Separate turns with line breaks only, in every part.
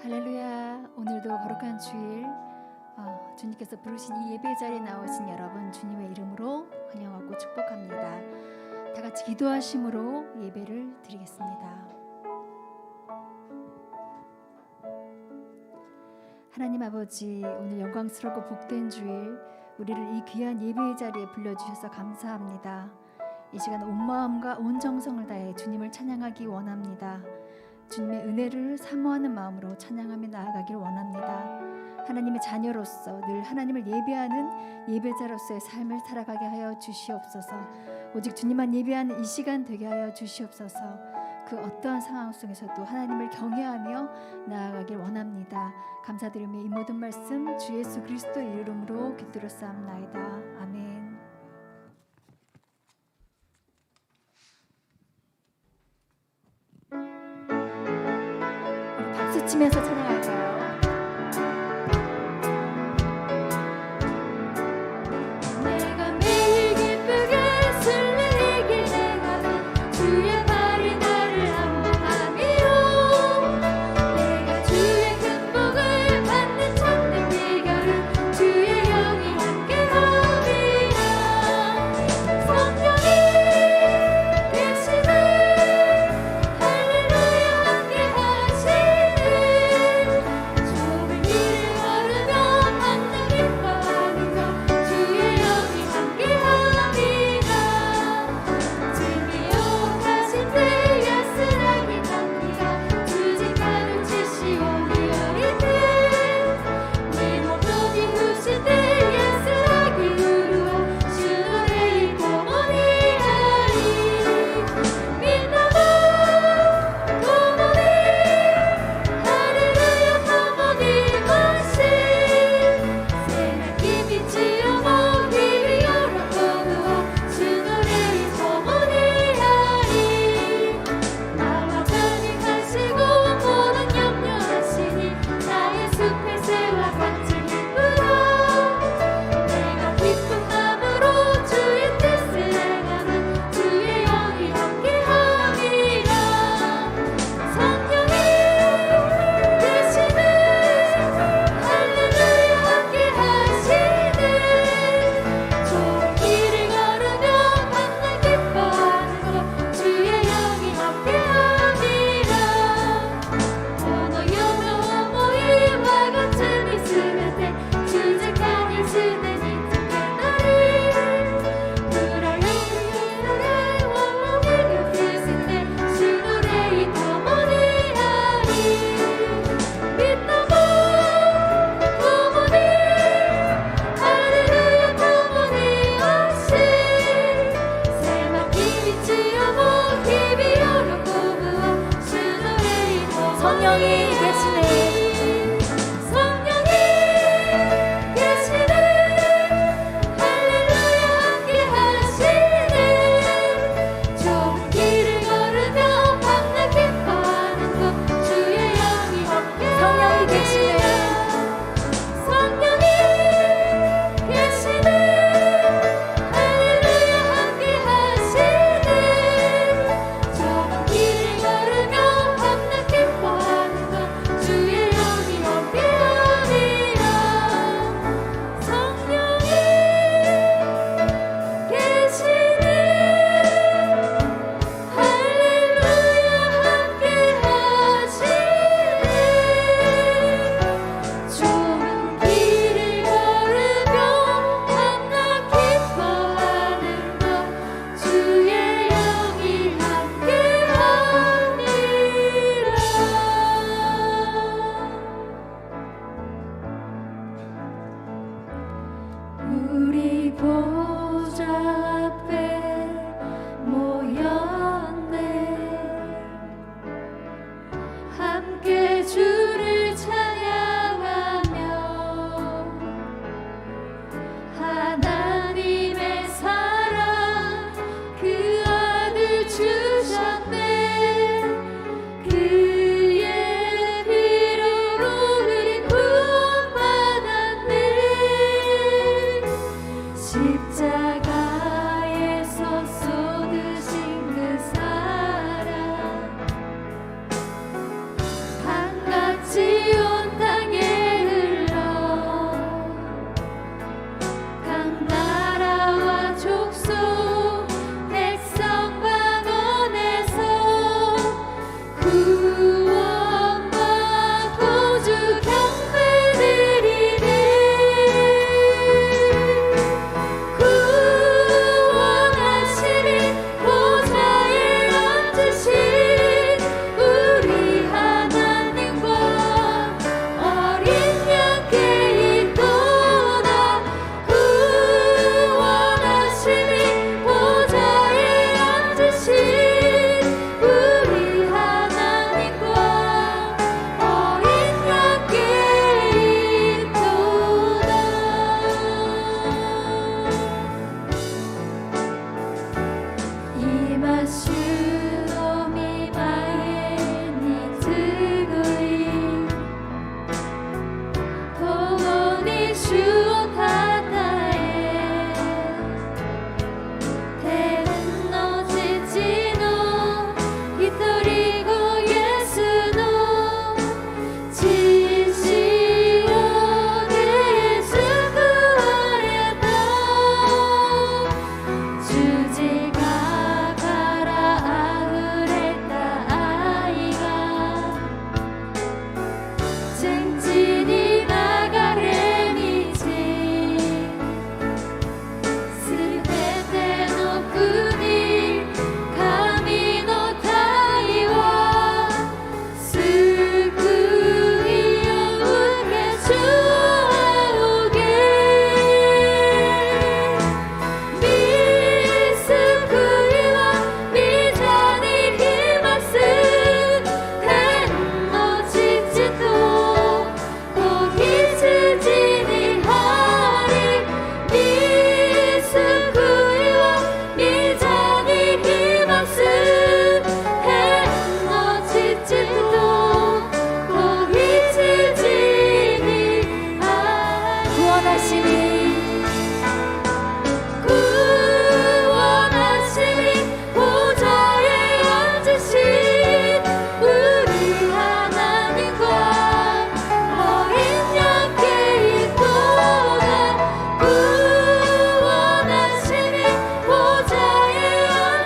할렐루야. 오늘도 거룩한 주일 주님께서 부르신 이 예배 자리에 나오신 여러분 주님의 이름으로 환영하고 축복합니다. 다 같이 기도하심으로 예배를 드리겠습니다. 하나님 아버지, 오늘 영광스럽고 복된 주일 우리를 이 귀한 예배의 자리에 불러주셔서 감사합니다. 이 시간 온 마음과 온 정성을 다해 주님을 찬양하기 원합니다. 주님의 은혜를 사모하는 마음으로 찬양하며 나아가길 원합니다. 하나님의 자녀로서 늘 하나님을 예배하는 예배자로서의 삶을 살아가게 하여 주시옵소서. 오직 주님만 예배하는 이 시간 되게 하여 주시옵소서. 그 어떠한 상황 속에서도 하나님을 경외하며 나아가길 원합니다. 감사드리며 이 모든 말씀 주 예수 그리스도의 이름으로 기도드렸사옵나이다. 아멘. 박수 치면서 찬양할까요? 내가 매일 기쁘게 설레게 내가는 주의 발이 나를 안보하며 내가 주의 큰 복을 받는 참된 비결은 주의 영이 함께함이라. 성령이 계시네 할렐루야 함께하시네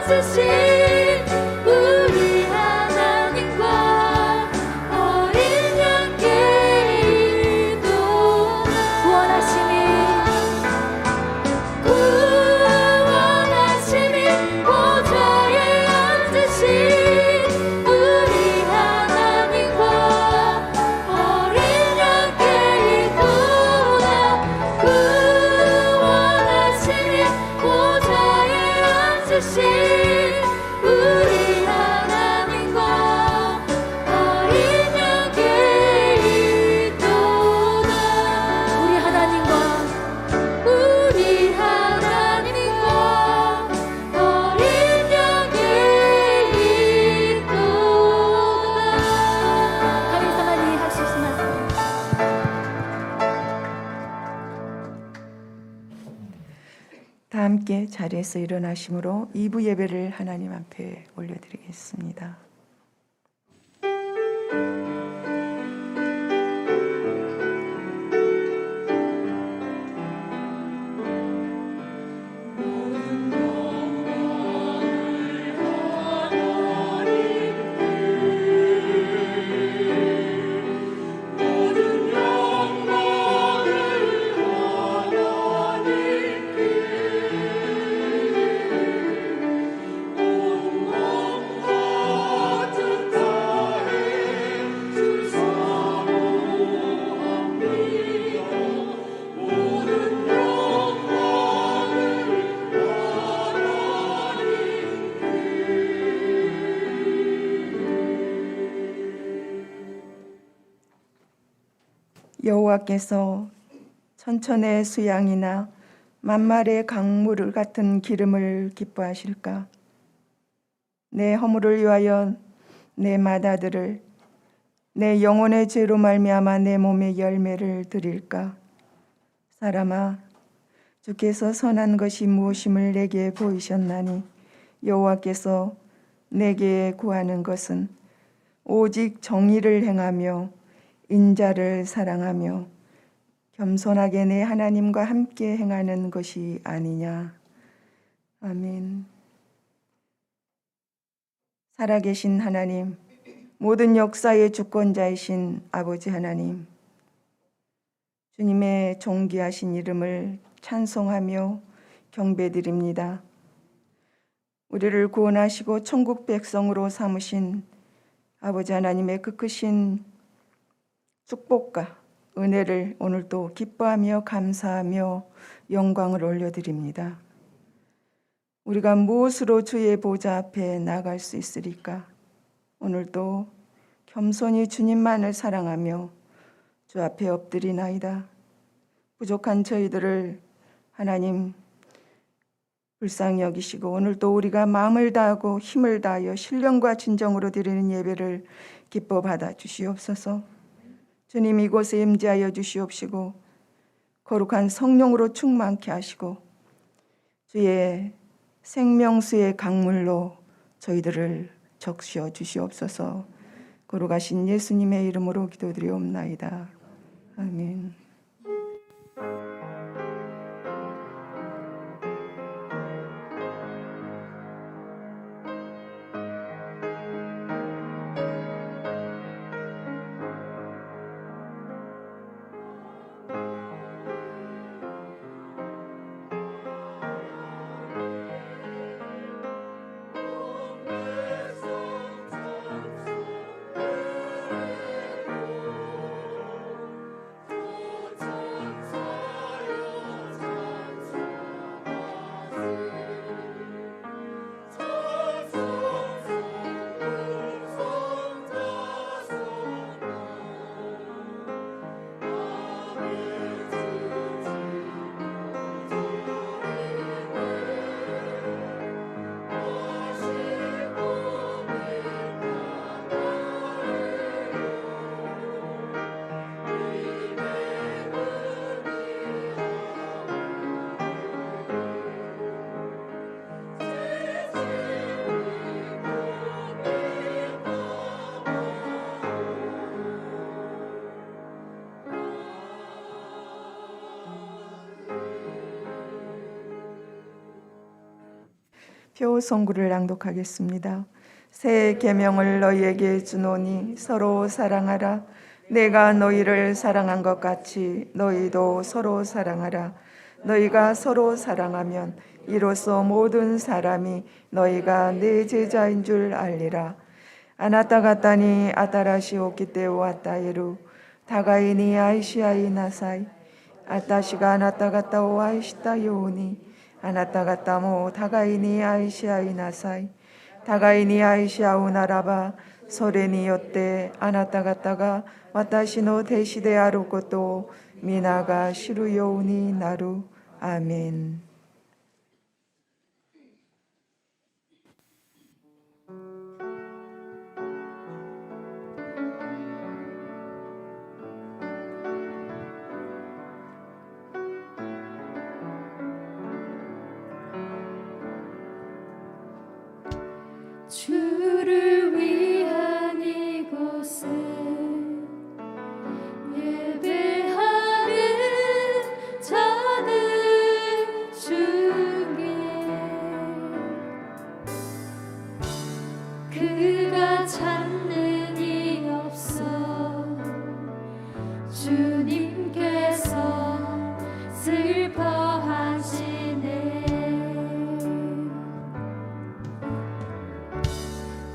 앉으신 우리 하나님과 어린 양께 이도다. 구원하심이 보좌에 앉으신 우리 하나님과 어린 양께 이도다. 구원하심이 보좌에 앉으신 우리 하나님과 어린 양께 이도다. 우리 하나님과 어린 양께 이도다. 가면서 많이 할 수 있으면
다 함께 자리에서 일어나심으로 2부 예배를 하나님 앞에 올려드리겠습니다. 여호와께서 천천의 수양이나 만말의 강물 같은 기름을 기뻐하실까? 내 허물을 위하여 내 맏아들을, 내 영혼의 죄로 말미암아 내 몸의 열매를 드릴까? 사람아, 주께서 선한 것이 무엇임을 내게 보이셨나니 여호와께서 내게 구하는 것은 오직 정의를 행하며 인자를 사랑하며 겸손하게 내 하나님과 함께 행하는 것이 아니냐. 아멘. 살아계신 하나님, 모든 역사의 주권자이신 아버지 하나님, 주님의 존귀하신 이름을 찬송하며 경배드립니다. 우리를 구원하시고 천국 백성으로 삼으신 아버지 하나님의 그 크신 축복과 은혜를 오늘도 기뻐하며 감사하며 영광을 올려드립니다. 우리가 무엇으로 주의 보좌 앞에 나갈 수 있으리까? 오늘도 겸손히 주님만을 사랑하며 주 앞에 엎드리나이다. 부족한 저희들을 하나님 불쌍히 여기시고 오늘도 우리가 마음을 다하고 힘을 다하여 신령과 진정으로 드리는 예배를 기뻐 받아 주시옵소서. 주님 이곳에 임재하여 주시옵시고 거룩한 성령으로 충만케 하시고 주의 생명수의 강물로 저희들을 적셔 주시옵소서. 거룩하신 예수님의 이름으로 기도드리옵나이다. 아멘. 표 송구를 낭독하겠습니다. 새 계명을 너희에게 주노니 서로 사랑하라. 내가 너희를 사랑한 것 같이 너희도 서로 사랑하라. 너희가 서로 사랑하면 이로써 모든 사람이 너희가 내 제자인 줄 알리라. 아나타 가타니 아타라시 오키테 와타에루 다가이니 아이시아이 나사이 아타시가 아나타 가타 오 아이시타 요니 아나타 가타 모 다가이니 아이시아이 나사이 다가이니 아이시아우 나라바 소레니 요때 아나타 가타가 와타시 노 대시데 아루 것도 미나가 시루요우니 나루. 아멘.
주를 위한 이곳에 예배하는 자들 중에 그가 찾는 이 없어 주님께서 슬퍼하시네.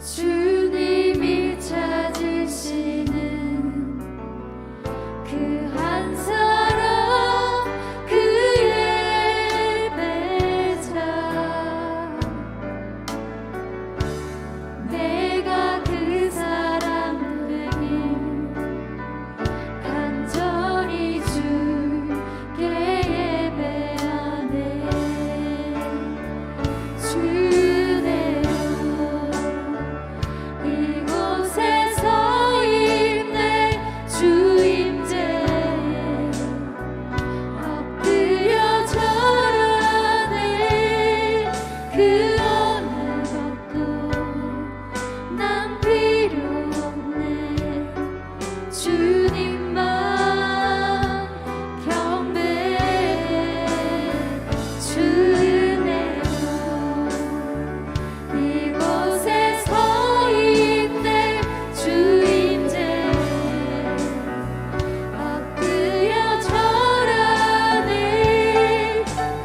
주님이 찾으시는 그 한 사람 그의 배자 내가 그 사람 되길 간절히 주께 예배하네. 주네여 이곳에서 임내 주임제에 엎드려 절하네. 그 어느 것도 난 필요 없네. 주님만 경배해. 주네여 이곳에서 임내 주임제에 엎드려 절하네.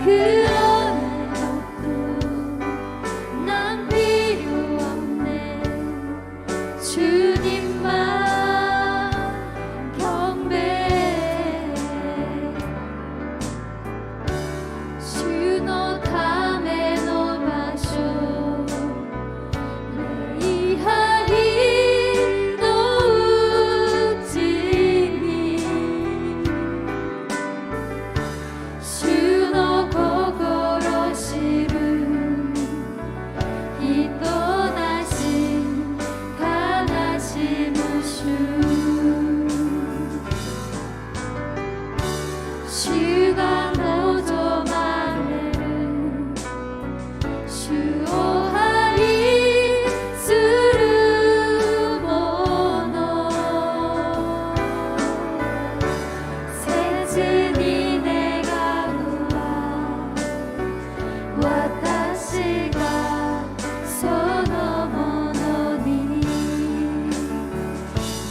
그 어느 것도 난 필요 없네. 주님만 경배해. 주노 담에 노바쇼 레이하이 노우치니 주노 고고로시루 히토나신 가나시무슈 주가 노조마네르 슈오하리 스루모노 세즈니 내가 우와 와타시가 소노모노니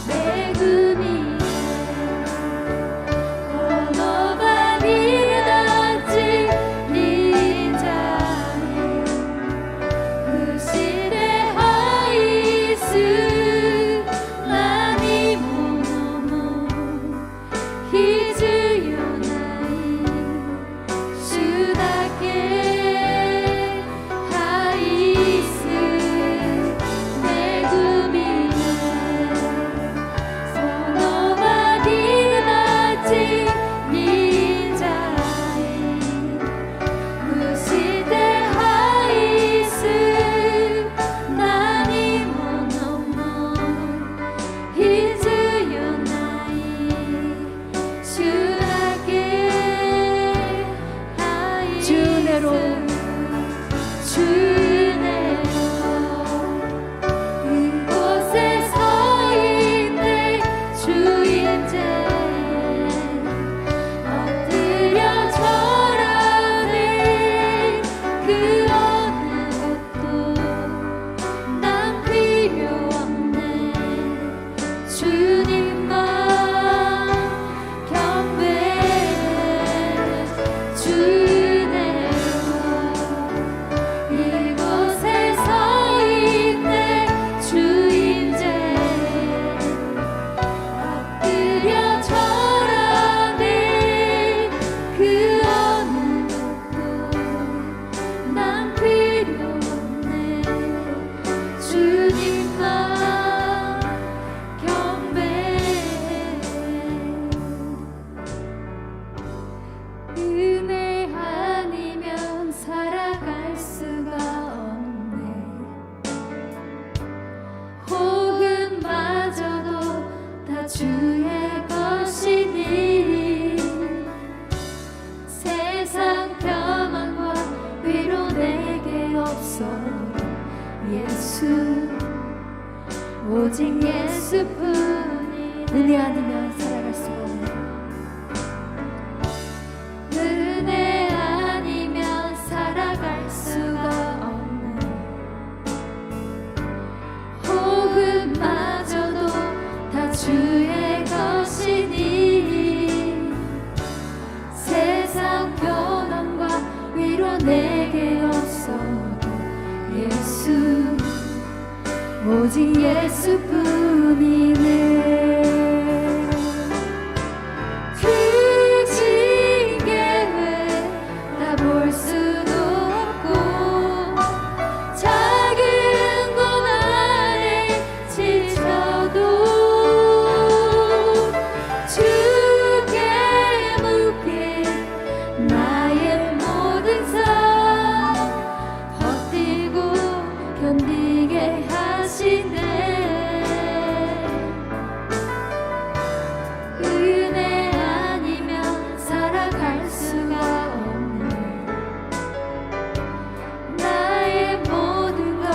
메구미에 고노바니다치 닌자니 무시레 하이스 나니모노모 히즈요나이 슈다케 하이스 메구미네 소노바니다치 닌자이 무시데 하이스 나니모노모 히즈요나이 슈다케 하이스 주네로 주네로 이곳에서 임내 주임제에 엎드려 절하네. 그 어느 없어도 예수 오직 예수뿐이 은혜 아니면 살아갈 수가 없네. 은혜 아니면 살아갈 수가 없네. 호흡마저도 다 주의 것이니 세상 변함과 위로 내게 없어도 예수 오직 예수뿐이네. 그 징계에 다 볼 수도 없고 작은 고난에 지쳐도 주께 묻게 나의 모든 삶 버티고 견디게 하시네. 은혜 아니면 살아갈 수가 없네. 나의 모든 것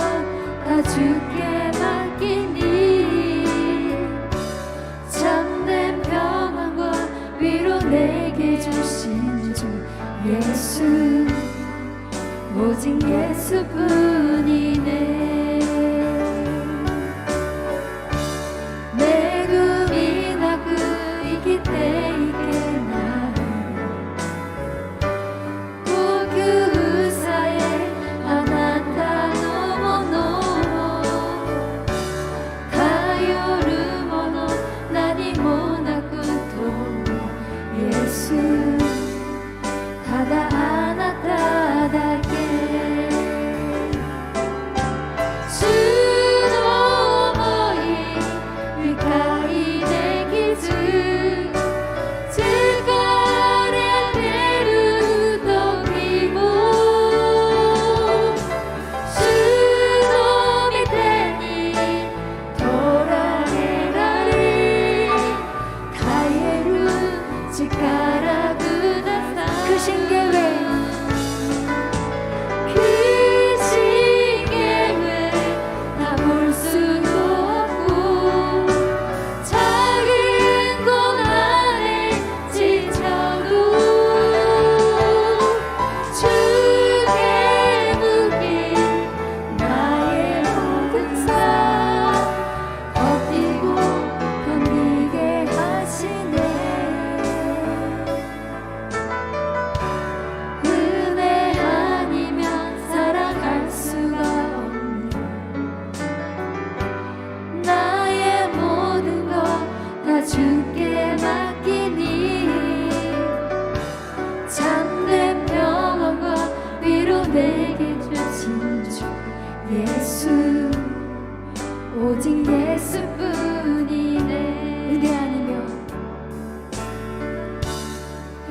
다 주께 맡기니 참된 평안과 위로 내게 주신 주 예수 오직 예수뿐이네. 내 꿈이 나고 있기 때이겠나 꼭 그 의사에 아나타 노모노 다요르모노 나니모나쿠토 예수 다다 아나타다게 그 징계에 다 볼 수도 없고 작은 고난에 지쳐도 주께 묻기 나의 모든 삶 버티고 견디게 하시네. 은혜 아니면 살아갈 수가 없네. 나의 모든 것 다 주께 맡기니 참된 평안과 위로 내게 주신 주 예수 오직 예수뿐이네. 은혜 아니면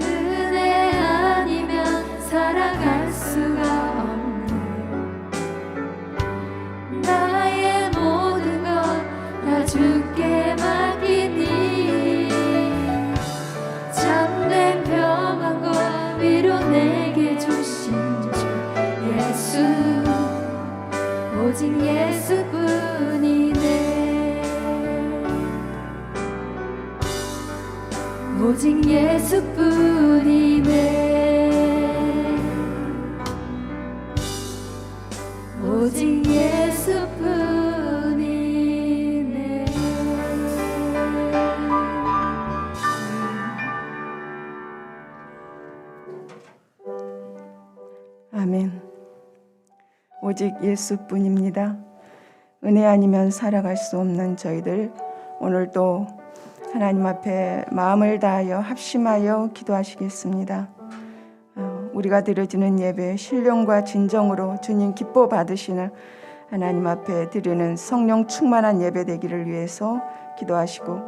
은혜 아니면 살아갈 수가 없네. 나의 모든 것 다 주께 맡기니 참된 평안과 위로 내게 주신 주 예수 오직 예수뿐이네. 오직 예수뿐이네. 오직 예수뿐이네.
아멘. 오직 예수뿐입니다. 은혜 아니면 살아갈 수 없는 저희들 오늘도 하나님 앞에 마음을 다하여 합심하여 기도하시겠습니다. 우리가 드려지는 예배 신령과 진정으로 주님 기뻐 받으시는 하나님 앞에 드리는 성령 충만한 예배 되기를 위해서 기도하시고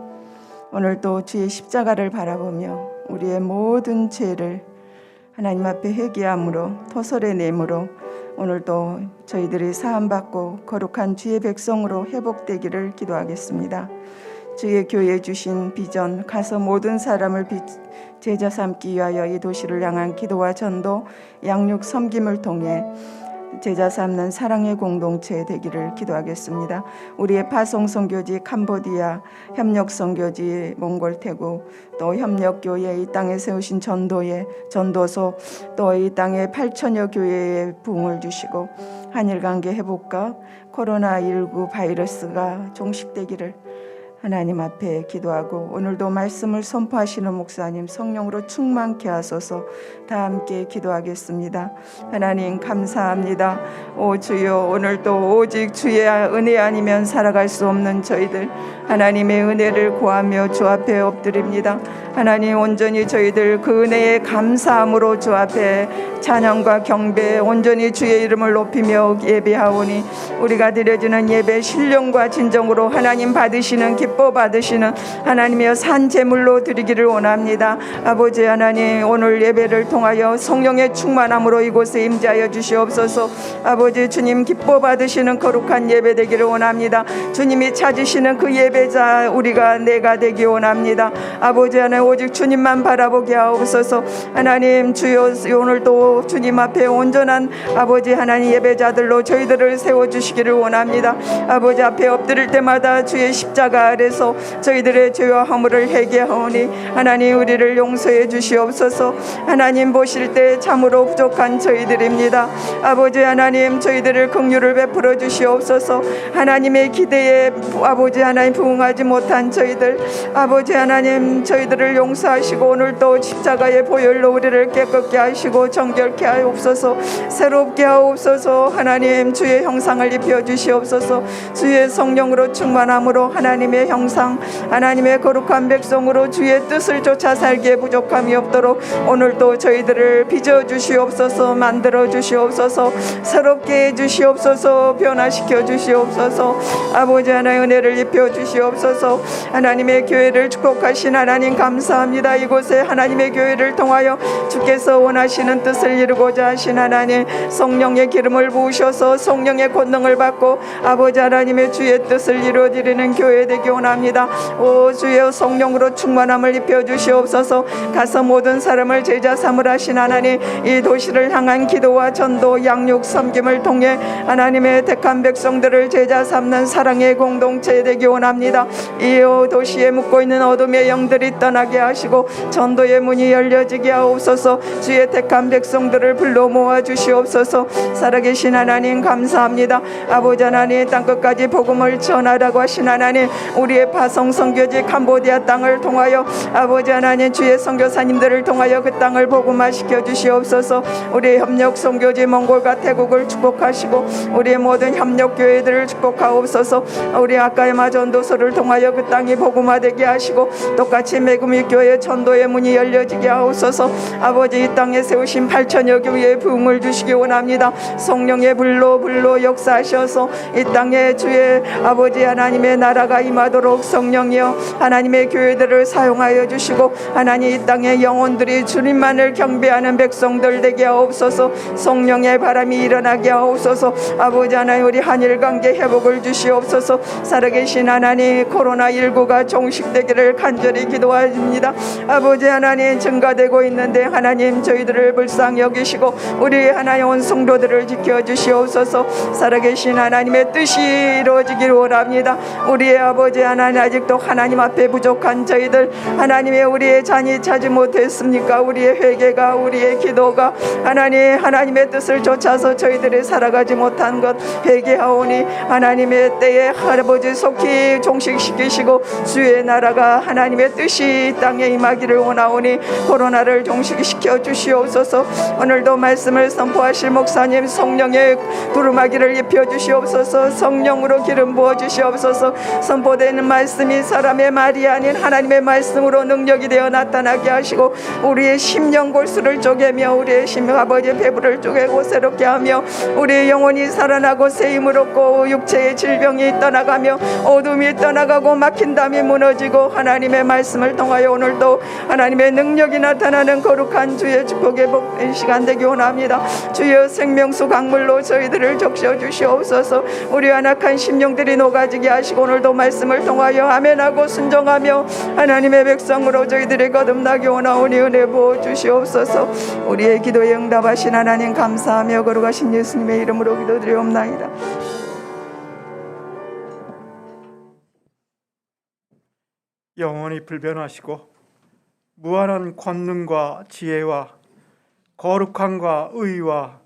오늘도 주의 십자가를 바라보며 우리의 모든 죄를 하나님 앞에 회개함으로 토설의 내므로 오늘도 저희들이 사함받고 거룩한 주의 백성으로 회복되기를 기도하겠습니다. 주의 교회에 주신 비전 가서 모든 사람을 제자 삼기 위하여 이 도시를 향한 기도와 전도 양육 섬김을 통해 제자 삼는 사랑의 공동체 되기를 기도하겠습니다. 우리의 파송선교지 캄보디아, 협력선교지 몽골 태국, 또 협력교회 이 땅에 세우신 전도소, 또 이 땅에 8천여 교회에 부흥을 주시고 한일관계 회복과 코로나19 바이러스가 종식되기를 하나님 앞에 기도하고, 오늘도 말씀을 선포하시는 목사님 성령으로 충만케 하소서. 다 함께 기도하겠습니다. 하나님 감사합니다. 오 주여, 오늘도 오직 주의 은혜 아니면 살아갈 수 없는 저희들 하나님의 은혜를 구하며 주 앞에 엎드립니다. 하나님 온전히 저희들 그 은혜에 감사함으로 주 앞에 찬양과 경배 온전히 주의 이름을 높이며 예배하오니, 우리가 드려지는 예배 신령과 진정으로 하나님 받으시는 기뻐 받으시는 하나님의 산 제물로 드리기를 원합니다. 아버지 하나님, 오늘 예배를 통하여 성령의 충만함으로 이곳에 임재하여 주시옵소서. 아버지 주님 기뻐 받으시는 거룩한 예배 되기를 원합니다. 주님이 찾으시는 그 예배자 우리가 내가 되기 원합니다. 아버지 하나님, 오직 주님만 바라보게 하옵소서. 하나님 주여, 오늘도 주님 앞에 온전한 아버지 하나님 예배자들로 저희들을 세워주시기를 원합니다. 아버지 앞에 엎드릴 때마다 주의 십자가 아래서 저희들의 죄와 허물을 회개하오니 하나님 우리를 용서해 주시옵소서. 하나님 보실 때 참으로 부족한 저희들입니다. 아버지 하나님, 저희들을 긍휼을 베풀어 주시옵소서. 하나님의 기대에 아버지 하나님 부응하지 못한 저희들, 아버지 하나님 저희들을 용서하시고 오늘도 십자가의 보혈로 우리를 깨끗게 하시고 정결케 하옵소서. 새롭게 하옵소서. 하나님 주의 형상을 입혀 주시옵소서. 주의 성령으로 충만함으로 하나님의 형상, 하나님의 거룩한 백성으로 주의 뜻을 쫓아 살기에 부족함이 없도록 오늘도 저희들을 빚어 주시옵소서. 만들어 주시옵소서. 새롭게 해 주시옵소서. 변화시켜 주시옵소서. 아버지 하나님 은혜를 입혀 주시옵소서. 하나님의 교회를 축복하신 하나님 감사합니다. 이곳에 하나님의 교회를 통하여 주께서 원하시는 뜻을 이루고자 하신 하나님, 성령의 기름을 부으셔서 성령의 권능을 받고 아버지 하나님의 주의 뜻을 이루어드리는 교회 되기 원합니다. 오 주여, 성령으로 충만함을 입혀 주시옵소서. 가서 모든 사람을 제자 삼으라 하신 하나님, 이 도시를 향한 기도와 전도, 양육, 섬김을 통해 하나님의 택한 백성들을 제자 삼는 사랑의 공동체 되기 원합니다. 이 도시에 묵고 있는 어둠의 영들이 떠나게 하시고 전도의 문이 열려지게 하옵소서. 주의 택한 백성들을 불러 모아 주시옵소서. 살아계신 하나님 감사합니다. 아버지 하나님, 땅끝까지 복음을 전하라고 하신 하나님, 우리의 파송 선교지 캄보디아 땅을 통하여 아버지 하나님 주의 선교사님들을 통하여 그 땅을 복음화시켜 주시옵소서. 우리의 협력 선교지 몽골과 태국을 축복하시고 우리의 모든 협력 교회들을 축복하옵소서. 우리 아까야마 전도소를 통하여 그 땅이 복음화되게 하시고 똑같이 메구미 교회 전도의 문이 열려지게 하옵소서. 아버지, 이 땅에 세우신 8천여 교회에 부흥을 주시기 원합니다. 성령의 불로 역사하셔서 이 땅에 주의 아버지 하나님의 나라가 임하도록 성령이여 하나님의 교회들을 사용하여 주시고 하나님 이 땅의 영혼들이 주님만을 경배하는 백성들 되게 하옵소서. 성령의 바람이 일어나게 하옵소서. 아버지 하나님, 우리 한일관계 회복을 주시옵소서. 살아계신 하나님, 코로나19가 종식되기를 간절히 기도합니다. 아버지 하나님, 증가되고 있는데 하나님 저희들을 불쌍히 여기시고 우리 하나님 온 성도들을 지켜주시옵소서. 살아계신 하나님의 뜻이 이루어지기를 원합니다. 우리의 아버지 하나님, 아직도 하나님 앞에 부족한 저희들 하나님의 우리의 잔이 차지 못했습니까? 우리의 회개가, 우리의 기도가 하나님의 뜻을 쫓아서 저희들이 살아가지 못한 것 회개하오니 하나님의 때에 할아버지 속히 종식시키시고 주의 나라가 하나님의 뜻이 이 땅에 임하기를 원하오니 코로나를 종식시켜 주시옵소서. 오늘도 말씀을 선포하실 목사님 성령의 두루마기를 입혀 주시옵소서. 성령으로 기름 부어 주시옵소서. 선포되는 말씀이 사람의 말이 아닌 하나님의 말씀으로 능력이 되어 나타나게 하시고 우리의 심령 골수를 쪼개며 우리의 아버지의 배부를 쪼개고 새롭게 하며 우리의 영혼이 살아나고 새 힘을 얻고 육체의 질병이 떠나가며 어둠이 떠나가고 막힌 담이 무너지고 하나님의 말씀을 통하여 통하여 오늘도 하나님의 능력이 나타나는 거룩한 주의 축복의 복된 시간 되기 원합니다. 주여 생명수 강물로 저희들을 적셔 주시옵소서. 우리 완악한 심령들이 녹아지게 하시고 오늘도 말씀을 통하여 아멘하고 순종하며 하나님의 백성으로 저희들이 거듭나기 원하오니 은혜 부어 주시옵소서. 우리의 기도에 응답하신 하나님 감사하며 거룩하신 예수님의 이름으로 기도드리옵나이다.
영원히 불변하시고 무한한 권능과 지혜와 거룩함과 의와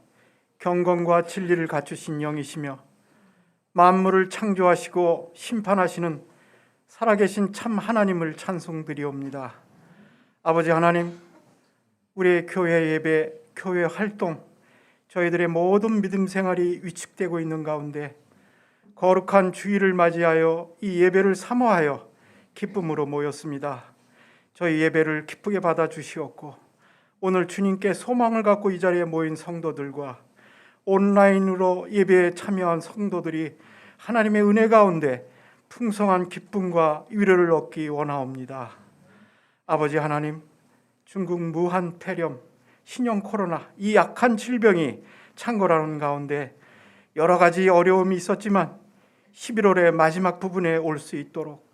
경건과 진리를 갖추신 영이시며 만물을 창조하시고 심판하시는 살아계신 참 하나님을 찬송드리옵니다. 아버지 하나님, 우리의 교회 예배, 교회 활동, 저희들의 모든 믿음 생활이 위축되고 있는 가운데 거룩한 주일을 맞이하여 이 예배를 사모하여 기쁨으로 모였습니다. 저희 예배를 기쁘게 받아주시옵고 오늘 주님께 소망을 갖고 이 자리에 모인 성도들과 온라인으로 예배에 참여한 성도들이 하나님의 은혜 가운데 풍성한 기쁨과 위로를 얻기 원하옵니다. 아버지 하나님, 중국 무한 폐렴, 신형 코로나, 이 약한 질병이 창궐하는 가운데 여러 가지 어려움이 있었지만 11월의 마지막 부분에 올 수 있도록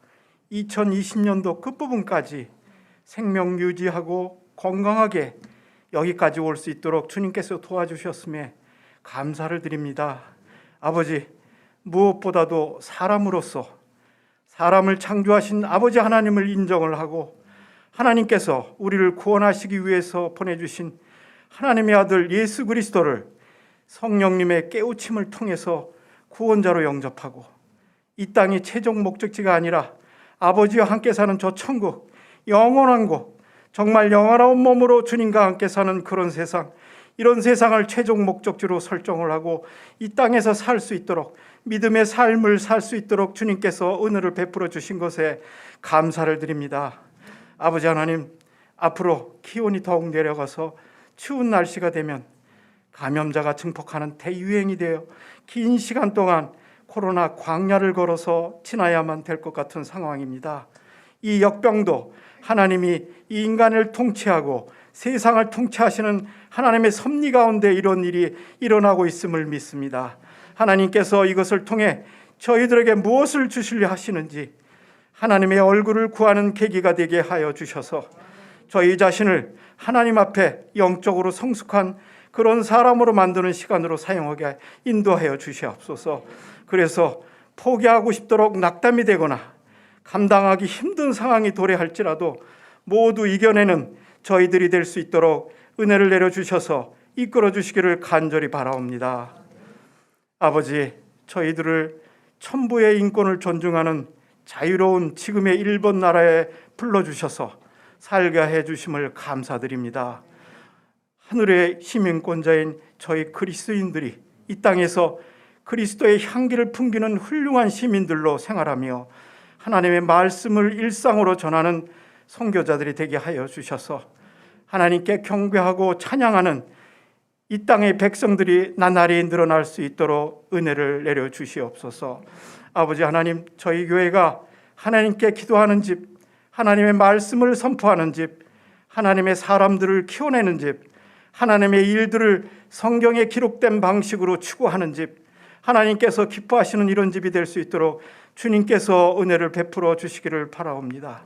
2020년도 끝부분까지 생명 유지하고 건강하게 여기까지 올 수 있도록 주님께서 도와주셨음에 감사를 드립니다. 아버지, 무엇보다도 사람으로서 사람을 창조하신 아버지 하나님을 인정을 하고 하나님께서 우리를 구원하시기 위해서 보내주신 하나님의 아들 예수 그리스도를 성령님의 깨우침을 통해서 구원자로 영접하고 이 땅이 최종 목적지가 아니라 아버지와 함께 사는 저 천국, 영원한 곳, 정말 영원한 몸으로 주님과 함께 사는 그런 세상, 이런 세상을 최종 목적지로 설정을 하고 이 땅에서 살 수 있도록 믿음의 삶을 살 수 있도록 주님께서 은혜를 베풀어 주신 것에 감사를 드립니다. 아버지 하나님, 앞으로 기온이 더욱 내려가서 추운 날씨가 되면 감염자가 증폭하는 대유행이 되어 긴 시간 동안 코로나 광야를 걸어서 지나야만 될 것 같은 상황입니다. 이 역병도 하나님이 이 인간을 통치하고 세상을 통치하시는 하나님의 섭리 가운데 이런 일이 일어나고 있음을 믿습니다. 하나님께서 이것을 통해 저희들에게 무엇을 주시려 하시는지 하나님의 얼굴을 구하는 계기가 되게 하여 주셔서 저희 자신을 하나님 앞에 영적으로 성숙한 그런 사람으로 만드는 시간으로 사용하게 인도하여 주시옵소서. 그래서 포기하고 싶도록 낙담이 되거나 감당하기 힘든 상황이 도래할지라도 모두 이겨내는 저희들이 될 수 있도록 은혜를 내려주셔서 이끌어 주시기를 간절히 바라옵니다. 아버지, 저희들을 천부의 인권을 존중하는 자유로운 지금의 일본 나라에 불러주셔서 살게 해주심을 감사드립니다. 하늘의 시민권자인 저희 그리스도인들이 이 땅에서 그리스도의 향기를 풍기는 훌륭한 시민들로 생활하며 하나님의 말씀을 일상으로 전하는 선교자들이 되게 하여 주셔서 하나님께 경배하고 찬양하는 이 땅의 백성들이 나날이 늘어날 수 있도록 은혜를 내려 주시옵소서. 아버지 하나님, 저희 교회가 하나님께 기도하는 집, 하나님의 말씀을 선포하는 집, 하나님의 사람들을 키워내는 집, 하나님의 일들을 성경에 기록된 방식으로 추구하는 집, 하나님께서 기뻐하시는 이런 집이 될 수 있도록 주님께서 은혜를 베풀어 주시기를 바라옵니다.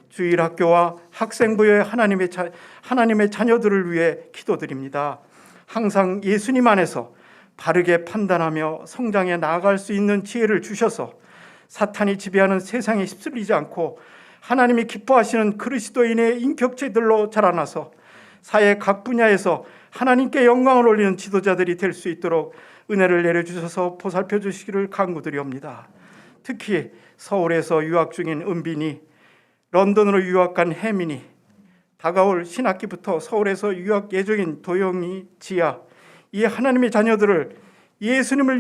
주일학교와 학생부의 하나님의 자녀들을 위해 기도드립니다. 항상 예수님 안에서 바르게 판단하며 성장해 나아갈 수 있는 지혜를 주셔서 사탄이 지배하는 세상에 휩쓸리지 않고 하나님이 기뻐하시는 그리스도인의 인격체들로 자라나서 사회 각 분야에서 하나님께 영광을 올리는 지도자들이 될 수 있도록 은혜를 내려주셔서 보살펴 주시기를 간구드리옵니다. 특히 서울에서 유학 중인 은빈이, 런던으로 유학 간 혜민이, 다가올 신학기부터 서울에서 유학 예정인 도영이, 지아, 이 하나님의 자녀들을 예수님을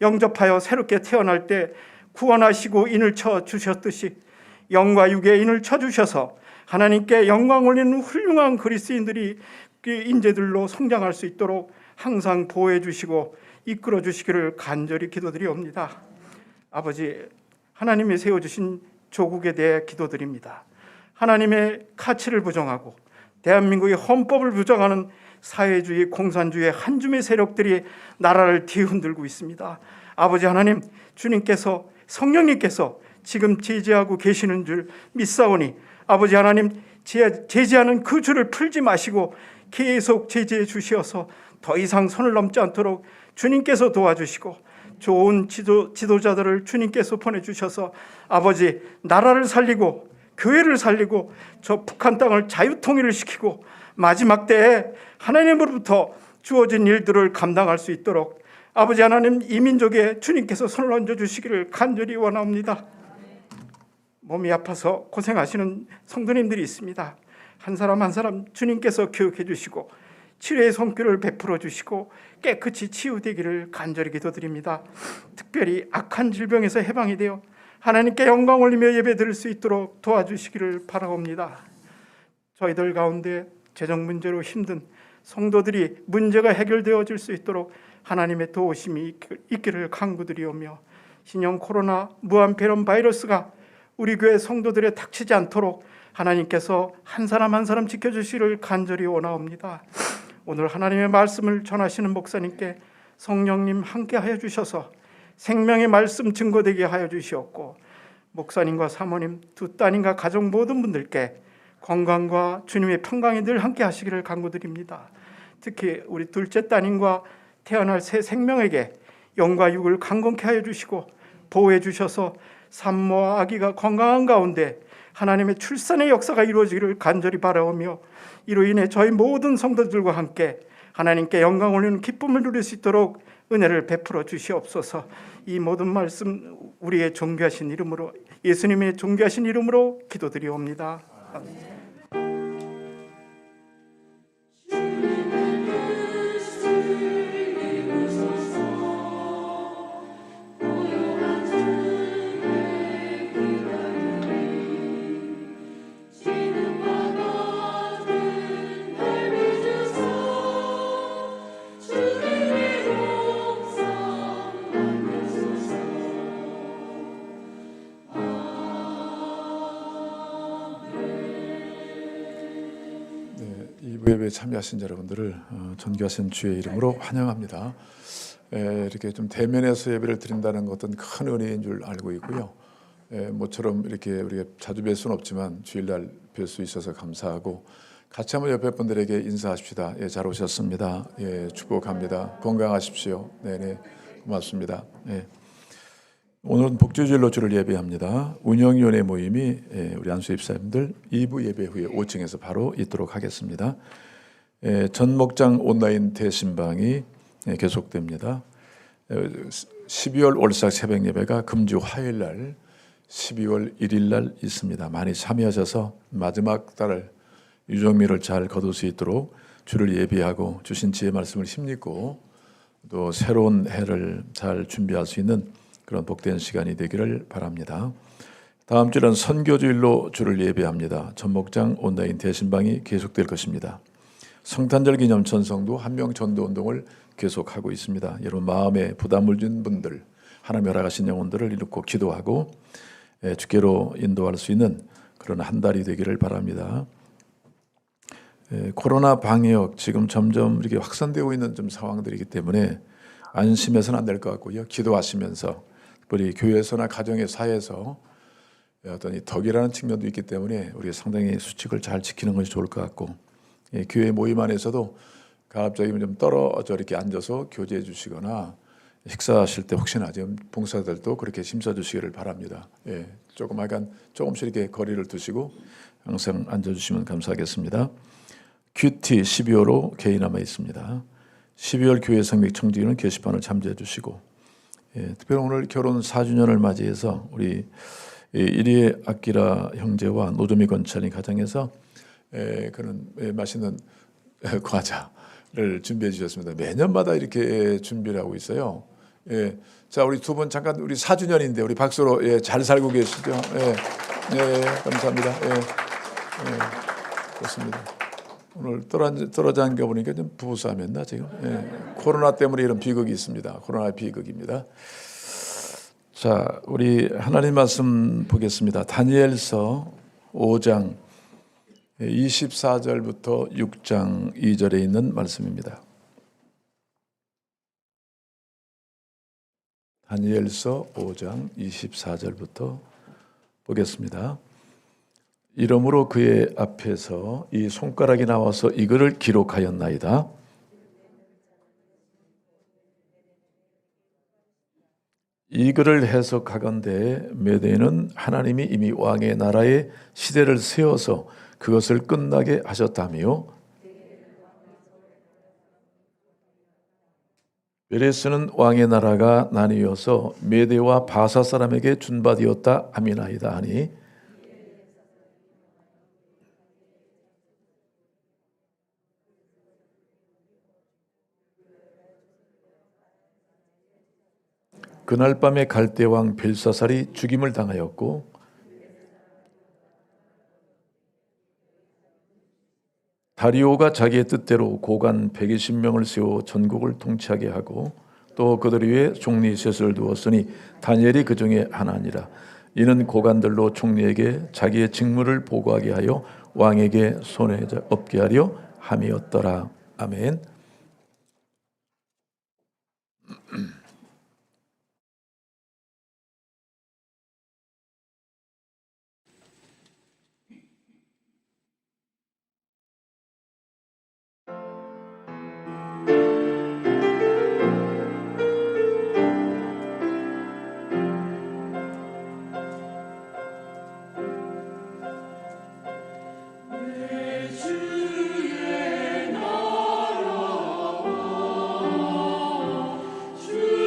영접하여 새롭게 태어날 때 구원하시고 인을 쳐 주셨듯이 영과 육의 인을 쳐 주셔서 하나님께 영광 올리는 훌륭한 그리스도인들이 인재들로 성장할 수 있도록 항상 보호해 주시고 이끌어 주시기를 간절히 기도드리옵니다. 아버지, 하나님이 세워주신 조국에 대해 기도드립니다. 하나님의 가치를 부정하고 대한민국의 헌법을 부정하는 사회주의, 공산주의 한 줌의 세력들이 나라를 뒤흔들고 있습니다. 아버지 하나님, 주님께서, 성령님께서 지금 제지하고 계시는 줄 믿사오니 아버지 하나님, 제지하는 그 줄을 풀지 마시고 계속 제지해 주시어서 더 이상 손을 넘지 않도록 주님께서 도와주시고 좋은 지도자들을 주님께서 보내주셔서 아버지, 나라를 살리고 교회를 살리고 저 북한 땅을 자유통일을 시키고 마지막 때에 하나님으로부터 주어진 일들을 감당할 수 있도록 아버지 하나님, 이 민족에 주님께서 손을 얹어주시기를 간절히 원합니다. 몸이 아파서 고생하시는 성도님들이 있습니다. 한 사람 한 사람 주님께서 교육해 주시고 치료의 손길을 베풀어 주시고 깨끗이 치유되기를 간절히 기도드립니다. 특별히 악한 질병에서 해방이 되어 하나님께 영광 올리며 예배 드릴 수 있도록 도와주시기를 바라옵니다. 저희들 가운데 재정 문제로 힘든 성도들이 문제가 해결되어질 수 있도록 하나님의 도우심이 있기를 간구드리오며 신형 코로나 무한폐렴 바이러스가 우리 교회 성도들에 닥치지 않도록 하나님께서 한 사람 한 사람 지켜주시기를 간절히 원하옵니다. 오늘 하나님의 말씀을 전하시는 목사님께 성령님 함께하여 주셔서 생명의 말씀 증거되게 하여 주시옵고 목사님과 사모님, 두 따님과 가족 모든 분들께 건강과 주님의 평강이 늘 함께 하시기를 간구드립니다. 특히 우리 둘째 따님과 태어날 새 생명에게 영과 육을 강건케 하여 주시고 보호해 주셔서 산모와 아기가 건강한 가운데 하나님의 출산의 역사가 이루어지기를 간절히 바라오며 이로 인해 저희 모든 성도들과 함께 하나님께 영광 올리는 기쁨을 누릴 수 있도록 은혜를 베풀어 주시옵소서. 이 모든 말씀 우리의 존귀하신 이름으로, 예수님의 존귀하신 이름으로 기도드리옵니다. 아멘.
예배에 참여하신 여러분들을 존귀하신 주의 이름으로 환영합니다. 이렇게 좀 대면에서 예배를 드린다는 것은 큰 은혜인 줄 알고 있고요. 모처럼 이렇게 우리가 자주 뵐 수는 없지만 주일날 뵐 수 있어서 감사하고 같이 한번 옆에 분들에게 인사합시다. 잘 오셨습니다. 축복합니다. 건강하십시오. 네네, 고맙습니다. 오늘은 복주주일로 주를 예배합니다. 운영위원회 모임이 우리 안수 집사님들 2부 예배 후에 5층에서 바로 있도록 하겠습니다. 전 목장 온라인 대신방이 계속됩니다. 12월 올삭 새벽 예배가 금주 화요일 날 12월 1일 날 있습니다. 많이 참여하셔서 마지막 달을 유종미를 잘 거둘 수 있도록 주를 예배하고 주신 지혜 말씀을 힘입고 또 새로운 해를 잘 준비할 수 있는 그런 복된 시간이 되기를 바랍니다. 다음 주는 선교주일로 주를 예배합니다. 전목장 온라인 대신방이 계속될 것입니다. 성탄절 기념 전성도 한명 전도 운동을 계속하고 있습니다. 여러분 마음에 부담을 준 분들, 하나님 허락하신 영혼들을 이루고 기도하고 주께로 인도할 수 있는 그런 한 달이 되기를 바랍니다. 코로나 방역 지금 점점 이렇게 확산되고 있는 좀 상황들이기 때문에 안심해서는 안 될 것 같고요. 기도하시면서 특별히 교회에서나 가정의 사회에서 어떤 이 덕이라는 측면도 있기 때문에 우리가 상당히 수칙을 잘 지키는 것이 좋을 것 같고 교회 모임 안에서도 갑자기 좀 떨어져 이렇게 앉아서 교제해 주시거나 식사하실 때 혹시나 지금 봉사들도 그렇게 심사 주시기를 바랍니다. 조금씩 이렇게 거리를 두시고 항상 앉아주시면 감사하겠습니다. 큐티 12호로 개인화가 있습니다. 12월 교회 성mek 청지기는 게시판을 참조해 주시고 특별히 오늘 결혼 4주년을 맞이해서 우리 이리에 아끼라 형제와 노조미 권찬이 가정에서 그런 맛있는 과자를 준비해 주셨습니다. 매년마다 이렇게 준비를 하고 있어요. 자, 우리 두 분 잠깐 우리 4주년인데 우리 박수로 잘 살고 계시죠? 감사합니다. 좋습니다. 오늘 떨어져 앉아 보니까 좀 부부싸움했나 지금? 코로나 때문에 이런 비극이 있습니다. 코로나 비극입니다. 자, 우리 하나님 말씀 보겠습니다. 다니엘서 5장 24절부터 6장 2절에 있는 말씀입니다. 다니엘서 5장 24절부터 보겠습니다. 이러므로 그의 앞에서 이 손가락이 나와서 이거를 기록하였나이다. 이 글을 해석하건대 메대는 하나님이 이미 왕의 나라의 시대를 세워서 그것을 끝나게 하셨다며, 베레스는 왕의 나라가 나뉘어서 메대와 바사 사람에게 준바되었다 함이나이다 하니, 그날 밤에 갈대 왕 벨사살이 죽임을 당하였고 다리오가 자기의 뜻대로 고관 120명을 세워 전국을 통치하게 하고 또 그들 위에 총리 셋을 두었으니 다니엘이 그 중에 하나니라. 이는 고관들로 총리에게 자기의 직무를 보고하게 하여 왕에게 손해 없게 하려 함이었더라. 아멘.
주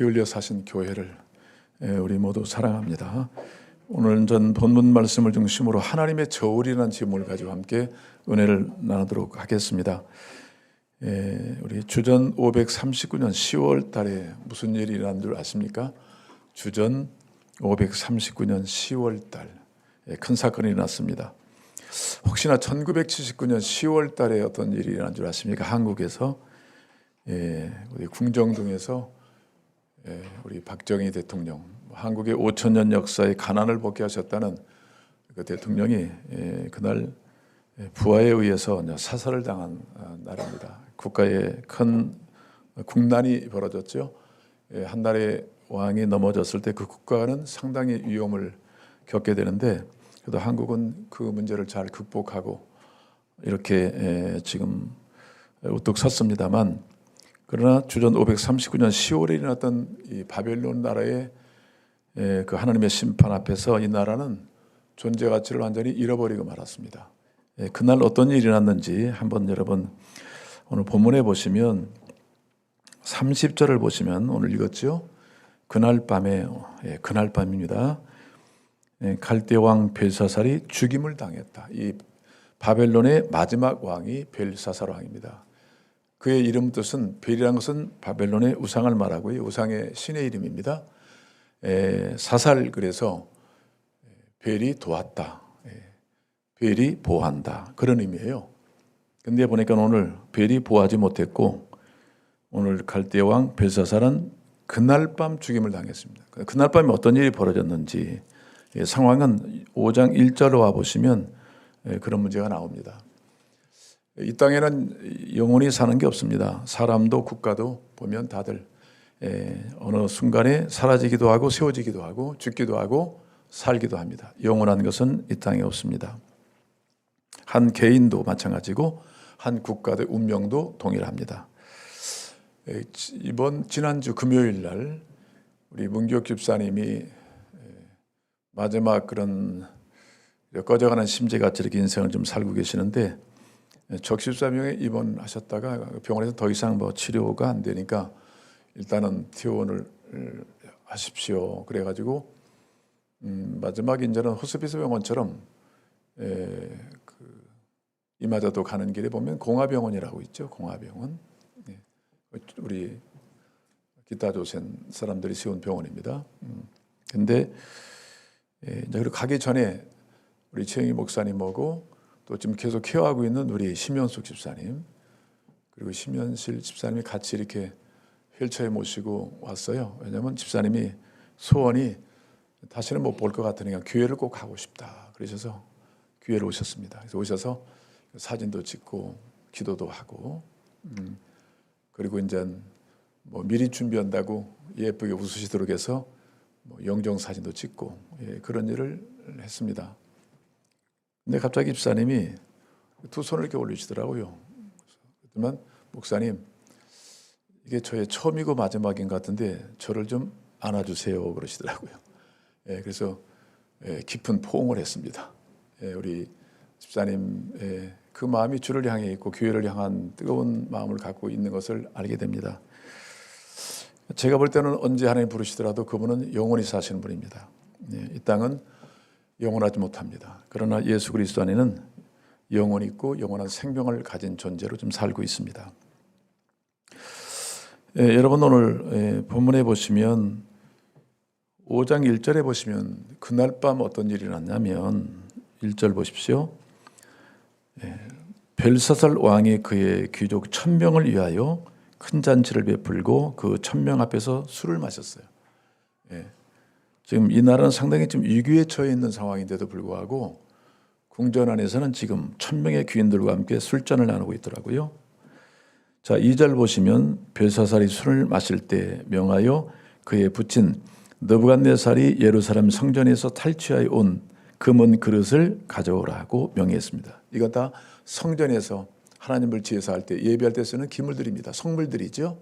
피 흘려 사신 교회를 우리 모두 사랑합니다. 오늘 전 본문 말씀을 중심으로 하나님의 저울이라는 제목을 가지고 함께 은혜를 나누도록 하겠습니다. 우리 주전 539년 10월 달에 무슨 일이 일어난 줄 아십니까? 주전 539년 10월 달 큰 사건이 일어났습니다. 혹시나 1979년 10월 달에 어떤 일이 일어난 줄 아십니까? 한국에서 우리 궁정동에서 우리 박정희 대통령, 한국의 5,000년 역사의 가난을 복귀하셨다는 그 대통령이 그날 부하에 의해서 사살을 당한 날입니다. 국가에 큰 국난이 벌어졌죠. 한 나라의 왕이 넘어졌을 때 그 국가는 상당히 위험을 겪게 되는데, 그래도 한국은 그 문제를 잘 극복하고 이렇게 지금 우뚝 섰습니다만, 그러나 주전 539년 10월에 일어났던 이 바벨론 나라의 그 하나님의 심판 앞에서 이 나라는 존재 가치를 완전히 잃어버리고 말았습니다. 그날 어떤 일이 일어났는지 한번 여러분 오늘 본문에 보시면 30절을 보시면 오늘 읽었죠. 그날 밤에, 그날 밤입니다. 갈대 왕 벨사살이 죽임을 당했다. 이 바벨론의 마지막 왕이 벨사살 왕입니다. 그의 이름 뜻은, 벨이라는 것은 바벨론의 우상을 말하고요, 우상의 신의 이름입니다. 사살, 그래서 벨이 도왔다, 벨이 보호한다, 그런 의미예요. 근데 보니까 오늘 벨이 보호하지 못했고, 오늘 갈대 왕 벨사살은 그날 밤 죽임을 당했습니다. 그날 밤에 어떤 일이 벌어졌는지 상황은 5장 1절로 와보시면 그런 문제가 나옵니다. 이 땅에는 영원히 사는 게 없습니다. 사람도 국가도 보면 다들 어느 순간에 사라지기도 하고 세워지기도 하고 죽기도 하고 살기도 합니다. 영원한 것은 이 땅에 없습니다. 한 개인도 마찬가지고 한 국가의 운명도 동일합니다. 지난주 금요일 날 우리 문교육 집사님이 마지막 그런 꺼져가는 심재같이 이렇게 인생을 좀 살고 계시는데, 적십사명에 입원하셨다가 병원에서 더 이상 치료가 안 되니까 일단은 퇴원을 하십시오. 그래가지고 마지막 이제는 호스피스 병원처럼 이마저도 가는 길에 보면 공화병원이라고 있죠. 공화병원. 우리 기타 조선 사람들이 세운 병원입니다. 근데 그리고 가기 전에 우리 최영희 목사님하고 또 지금 계속 케어하고 있는 우리 심연숙 집사님, 그리고 심연실 집사님이 같이 이렇게 휠체어에 모시고 왔어요. 왜냐하면 집사님이 소원이 다시는 못 볼 것 같으니까 교회를 꼭 가고 싶다 그러셔서 교회를 오셨습니다. 그래서 오셔서 사진도 찍고 기도도 하고, 그리고 이제 미리 준비한다고 예쁘게 웃으시도록 해서 영정 사진도 찍고 그런 일을 했습니다. 근데 갑자기 집사님이 두 손을 이렇게 올리시더라고요. 그렇지만 목사님, 이게 저의 처음이고 마지막인 것 같은데 저를 좀 안아주세요 그러시더라고요. 그래서 깊은 포옹을 했습니다. 우리 집사님 그 마음이 주를 향해 있고 교회를 향한 뜨거운 마음을 갖고 있는 것을 알게 됩니다. 제가 볼 때는 언제 하나님 부르시더라도 그분은 영원히 사시는 분입니다. 이 땅은 영원하지 못합니다. 그러나 예수 그리스도 안에는 영원이 있고 영원한 생명을 가진 존재로 좀 살고 있습니다. 여러분 오늘 본문에 보시면 5장 1절에 보시면 그날 밤 어떤 일이 일어났냐면 1절 보십시오. 벨사살 왕이 그의 귀족 1000명을 위하여 큰 잔치를 베풀고 그 1000명 앞에서 술을 마셨어요. 지금 이 나라는 상당히 좀 위기에 처해 있는 상황인데도 불구하고 궁전 안에서는 지금 1000명의 귀인들과 함께 술잔을 나누고 있더라고요. 자, 2절 보시면 벨사살이 술을 마실 때 명하여 그의 부친 느부갓네살이 예루살렘 성전에서 탈취하여 온 금은 그릇을 가져오라고 명했습니다. 이건 다 성전에서 하나님을 제사할 때 예배할 때 쓰는 기물들입니다. 성물들이죠.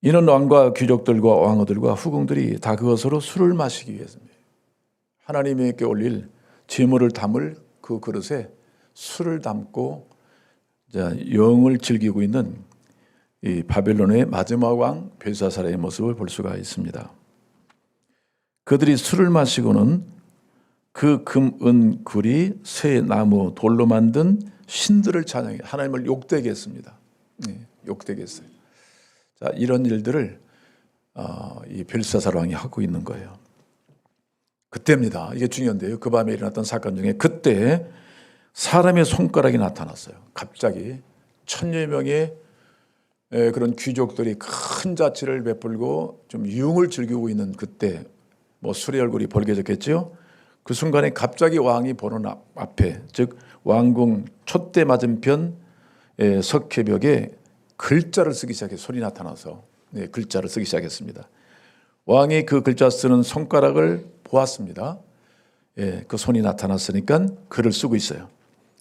이는 왕과 귀족들과 왕후들과 후궁들이 다 그것으로 술을 마시기 위해서입니다. 하나님께 올릴 제물을 담을 그 그릇에 술을 담고 영을 즐기고 있는 이 바벨론의 마지막 왕 벨사살의 모습을 볼 수가 있습니다. 그들이 술을 마시고는 그 금, 은, 구리, 새, 나무, 돌로 만든 신들을 찬양해 하나님을 욕되게 했습니다. 욕되게 했어요. 자, 이런 일들을 이 벨사살 왕이 하고 있는 거예요. 그때입니다. 이게 중요한데요. 그 밤에 일어났던 사건 중에 그때 사람의 손가락이 나타났어요. 갑자기 1000여 명의 그런 귀족들이 큰 자치를 베풀고 좀 유흥을 즐기고 있는 그때 뭐 술의 얼굴이 벌개졌겠죠. 그 순간에 갑자기 왕이 보는 앞에, 즉 왕궁 촛대 맞은편 석회벽에 글자를 쓰기 시작해 소리 나타나서 글자를 쓰기 시작했습니다. 왕이 그 글자 쓰는 손가락을 보았습니다. 그 손이 나타났으니까 글을 쓰고 있어요.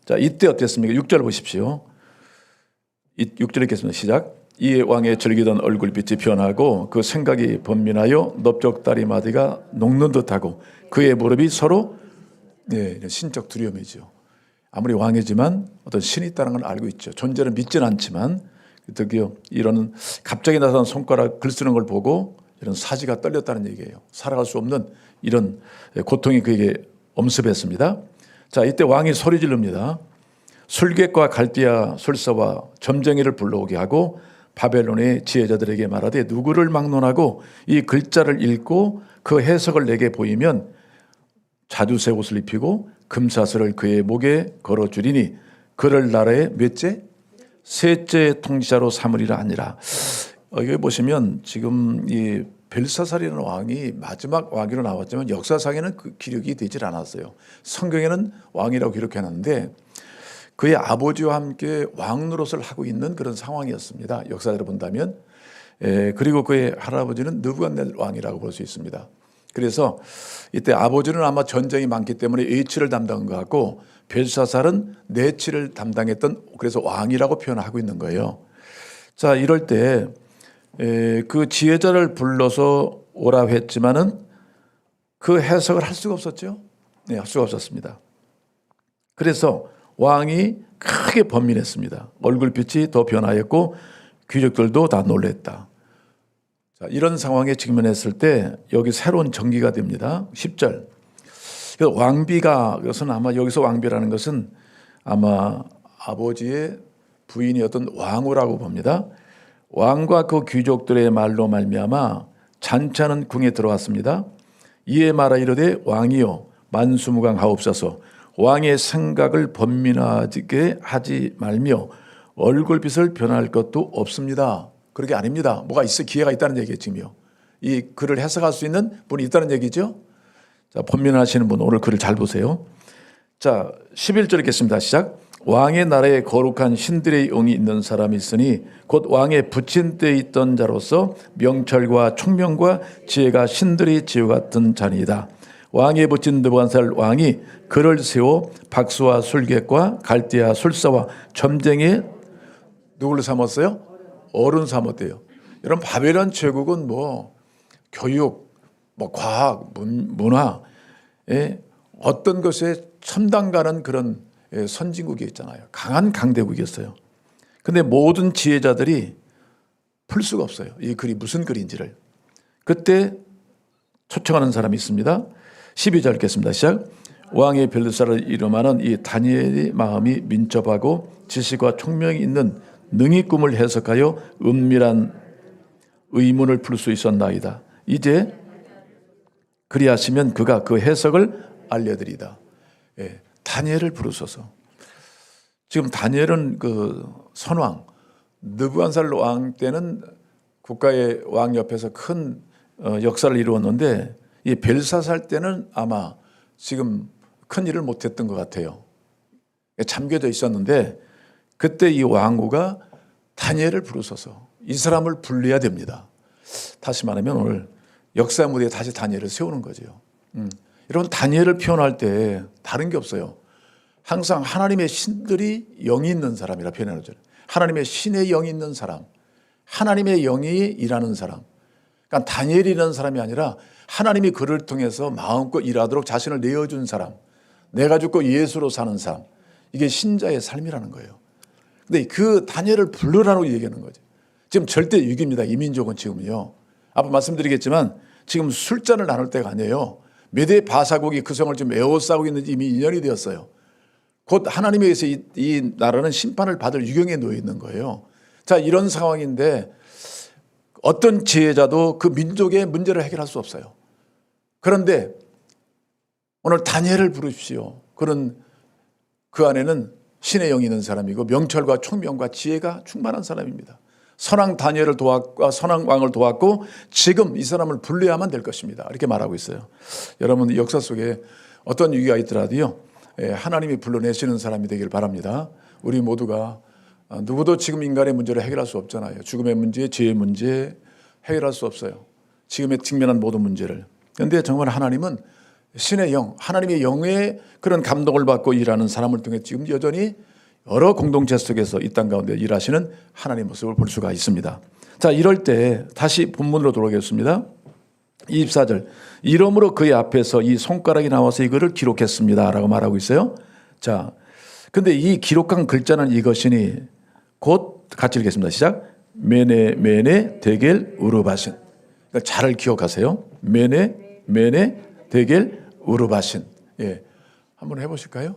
자, 이때 어땠습니까? 6절 보십시오. 6절 읽겠습니다. 시작. 이에 왕의 즐기던 얼굴빛이 변하고 그 생각이 번민하여 넓적다리 마디가 녹는 듯하고 그의 무릎이 서로 신적 두려움이죠. 아무리 왕이지만 어떤 신이 있다는 걸 알고 있죠. 존재를 믿지는 않지만 드디어 이런 갑자기 나타난 손가락 글 쓰는 걸 보고 이런 사지가 떨렸다는 얘기예요. 살아갈 수 없는 이런 고통이 그에게 엄습했습니다. 자, 이때 왕이 소리 지릅니다. 술객과 갈대아 술사와 점쟁이를 불러오게 하고 바벨론의 지혜자들에게 말하되 누구를 막론하고 이 글자를 읽고 그 해석을 내게 보이면 자주새 옷을 입히고 금사슬을 그의 목에 걸어주리니 그를 나라의 몇째? 셋째 통치자로 삼으리라 하니라. 여기 보시면 지금 이 벨사살이라는 왕이 마지막 왕으로 나왔지만 역사상에는 그 기록이 되질 않았어요. 성경에는 왕이라고 기록해놨는데 그의 아버지와 함께 왕 노릇을 하고 있는 그런 상황이었습니다. 역사대로 본다면. 그리고 그의 할아버지는 느부갓네살 왕이라고 볼 수 있습니다. 그래서 이때 아버지는 아마 전쟁이 많기 때문에 H를 담당한 것 같고 벨사살은 내치를 담당했던 그래서 왕이라고 표현하고 있는 거예요. 자, 이럴 때 그 지혜자를 불러서 오라고 했지만은 그 해석을 할 수가 없었죠. 네, 할 수가 없었습니다. 그래서 왕이 크게 번민했습니다. 얼굴빛이 더 변하였고 귀족들도 다 놀랬다. 자, 이런 상황에 직면했을 때 여기 새로운 전기가 됩니다. 10절. 왕비가 그것은 아마 여기서 왕비라는 것은 아마 아버지의 부인이었던 왕후라고 봅니다. 왕과 그 귀족들의 말로 말미암아 잔치하는 궁에 들어왔습니다. 이에 말하 이르되 왕이여 만수무강하옵소서. 왕의 생각을 번민하게 하지 말며 얼굴빛을 변할 것도 없습니다. 그렇게 아닙니다. 뭐가 있어 기회가 있다는 얘기겠지요. 이 글을 해석할 수 있는 분이 있다는 얘기죠. 자, 번민하시는 분 오늘 글을 잘 보세요. 자, 11절 읽겠습니다. 시작. 왕의 나라에 거룩한 신들의 영이 있는 사람이 있으니 곧 왕의 붙인 때 있던 자로서 명철과 총명과 지혜가 신들의 지혜 같은 자니이다. 왕에 붙인 느부갓네살 왕이 그를 세워 박수와 술객과 갈대아 술사와 점쟁이 누구를 삼았어요? 어른 삼았대요. 여러분 바벨론 제국은 뭐 교육, 뭐 과학, 문화, 어떤 것에 첨단가는 그런 선진국이 있잖아요. 강한 강대국이었어요. 근데 모든 지혜자들이 풀 수가 없어요. 이 글이 무슨 글인지를. 그때 초청하는 사람이 있습니다. 12절 읽겠습니다. 시작. 왕의 벨사살을 이름하는 이 다니엘의 마음이 민첩하고 지식과 총명이 있는 능히 꿈을 해석하여 은밀한 의문을 풀 수 있었나이다. 이제 그리하시면 그가 그 해석을 알려드리다. 다니엘을 부르소서. 지금 다니엘은 그 선왕 느부갓네살 왕 때는 국가의 왕 옆에서 큰 역사를 이루었는데 이 벨사살 때는 아마 지금 큰 일을 못했던 것 같아요. 잠겨져 있었는데 그때 이 왕후가 다니엘을 부르소서. 이 사람을 불러야 됩니다. 다시 말하면 오늘 역사 무대에 다시 다니엘을 세우는 거죠. 여러분 다니엘을 표현할 때 다른 게 없어요. 항상 하나님의 신들이 영이 있는 사람이라 표현하죠. 하나님의 신의 영이 있는 사람, 하나님의 영이 일하는 사람. 그러니까 다니엘이라는 사람이 아니라 하나님이 그를 통해서 마음껏 일하도록 자신을 내어준 사람, 내가 죽고 예수로 사는 삶. 이게 신자의 삶이라는 거예요. 근데 그 다니엘을 부르라고 얘기하는 거죠. 지금 절대 위기입니다. 이 민족은 지금요. 앞으로 말씀드리겠지만 지금 술잔을 나눌 때가 아니에요. 메대 바사국이 그 성을 지금 에워싸고 있는 지 이미 2년이 되었어요. 곧 하나님에 의해서 이 나라는 심판을 받을 유경에 놓여 있는 거예요. 자, 이런 상황인데 어떤 지혜자도 그 민족의 문제를 해결할 수 없어요. 그런데 오늘 다니엘을 부르십시오. 그는 그 안에는 신의 영이 있는 사람이고 명철과 총명과 지혜가 충만한 사람입니다. 선왕 다니엘을 도왔고 선왕 왕을 도왔고 지금 이 사람을 불러야만 될 것입니다. 이렇게 말하고 있어요. 여러분 역사 속에 어떤 위기가 있더라도요. 하나님이 불러내시는 사람이 되길 바랍니다. 우리 모두가 누구도 지금 인간의 문제를 해결할 수 없잖아요. 죽음의 문제, 죄의 문제 해결할 수 없어요. 지금에 직면한 모든 문제를. 그런데 정말 하나님은 신의 영, 하나님의 영의 그런 감동을 받고 일하는 사람을 통해 지금 여전히 여러 공동체 속에서 이 땅 가운데 일하시는 하나님의 모습을 볼 수가 있습니다. 자, 이럴 때 다시 본문으로 돌아오겠습니다. 24절 이러므로 그의 앞에서 이 손가락이 나와서 이거를 기록했습니다 라고 말하고 있어요. 자, 근데 이 기록한 글자는 이것이니 곧 같이 읽겠습니다. 시작. 메네 메네 데겔 우르바신. 그러니까 잘 기억하세요. 메네 메네 데겔 우르바신. 예, 한번 해보실까요?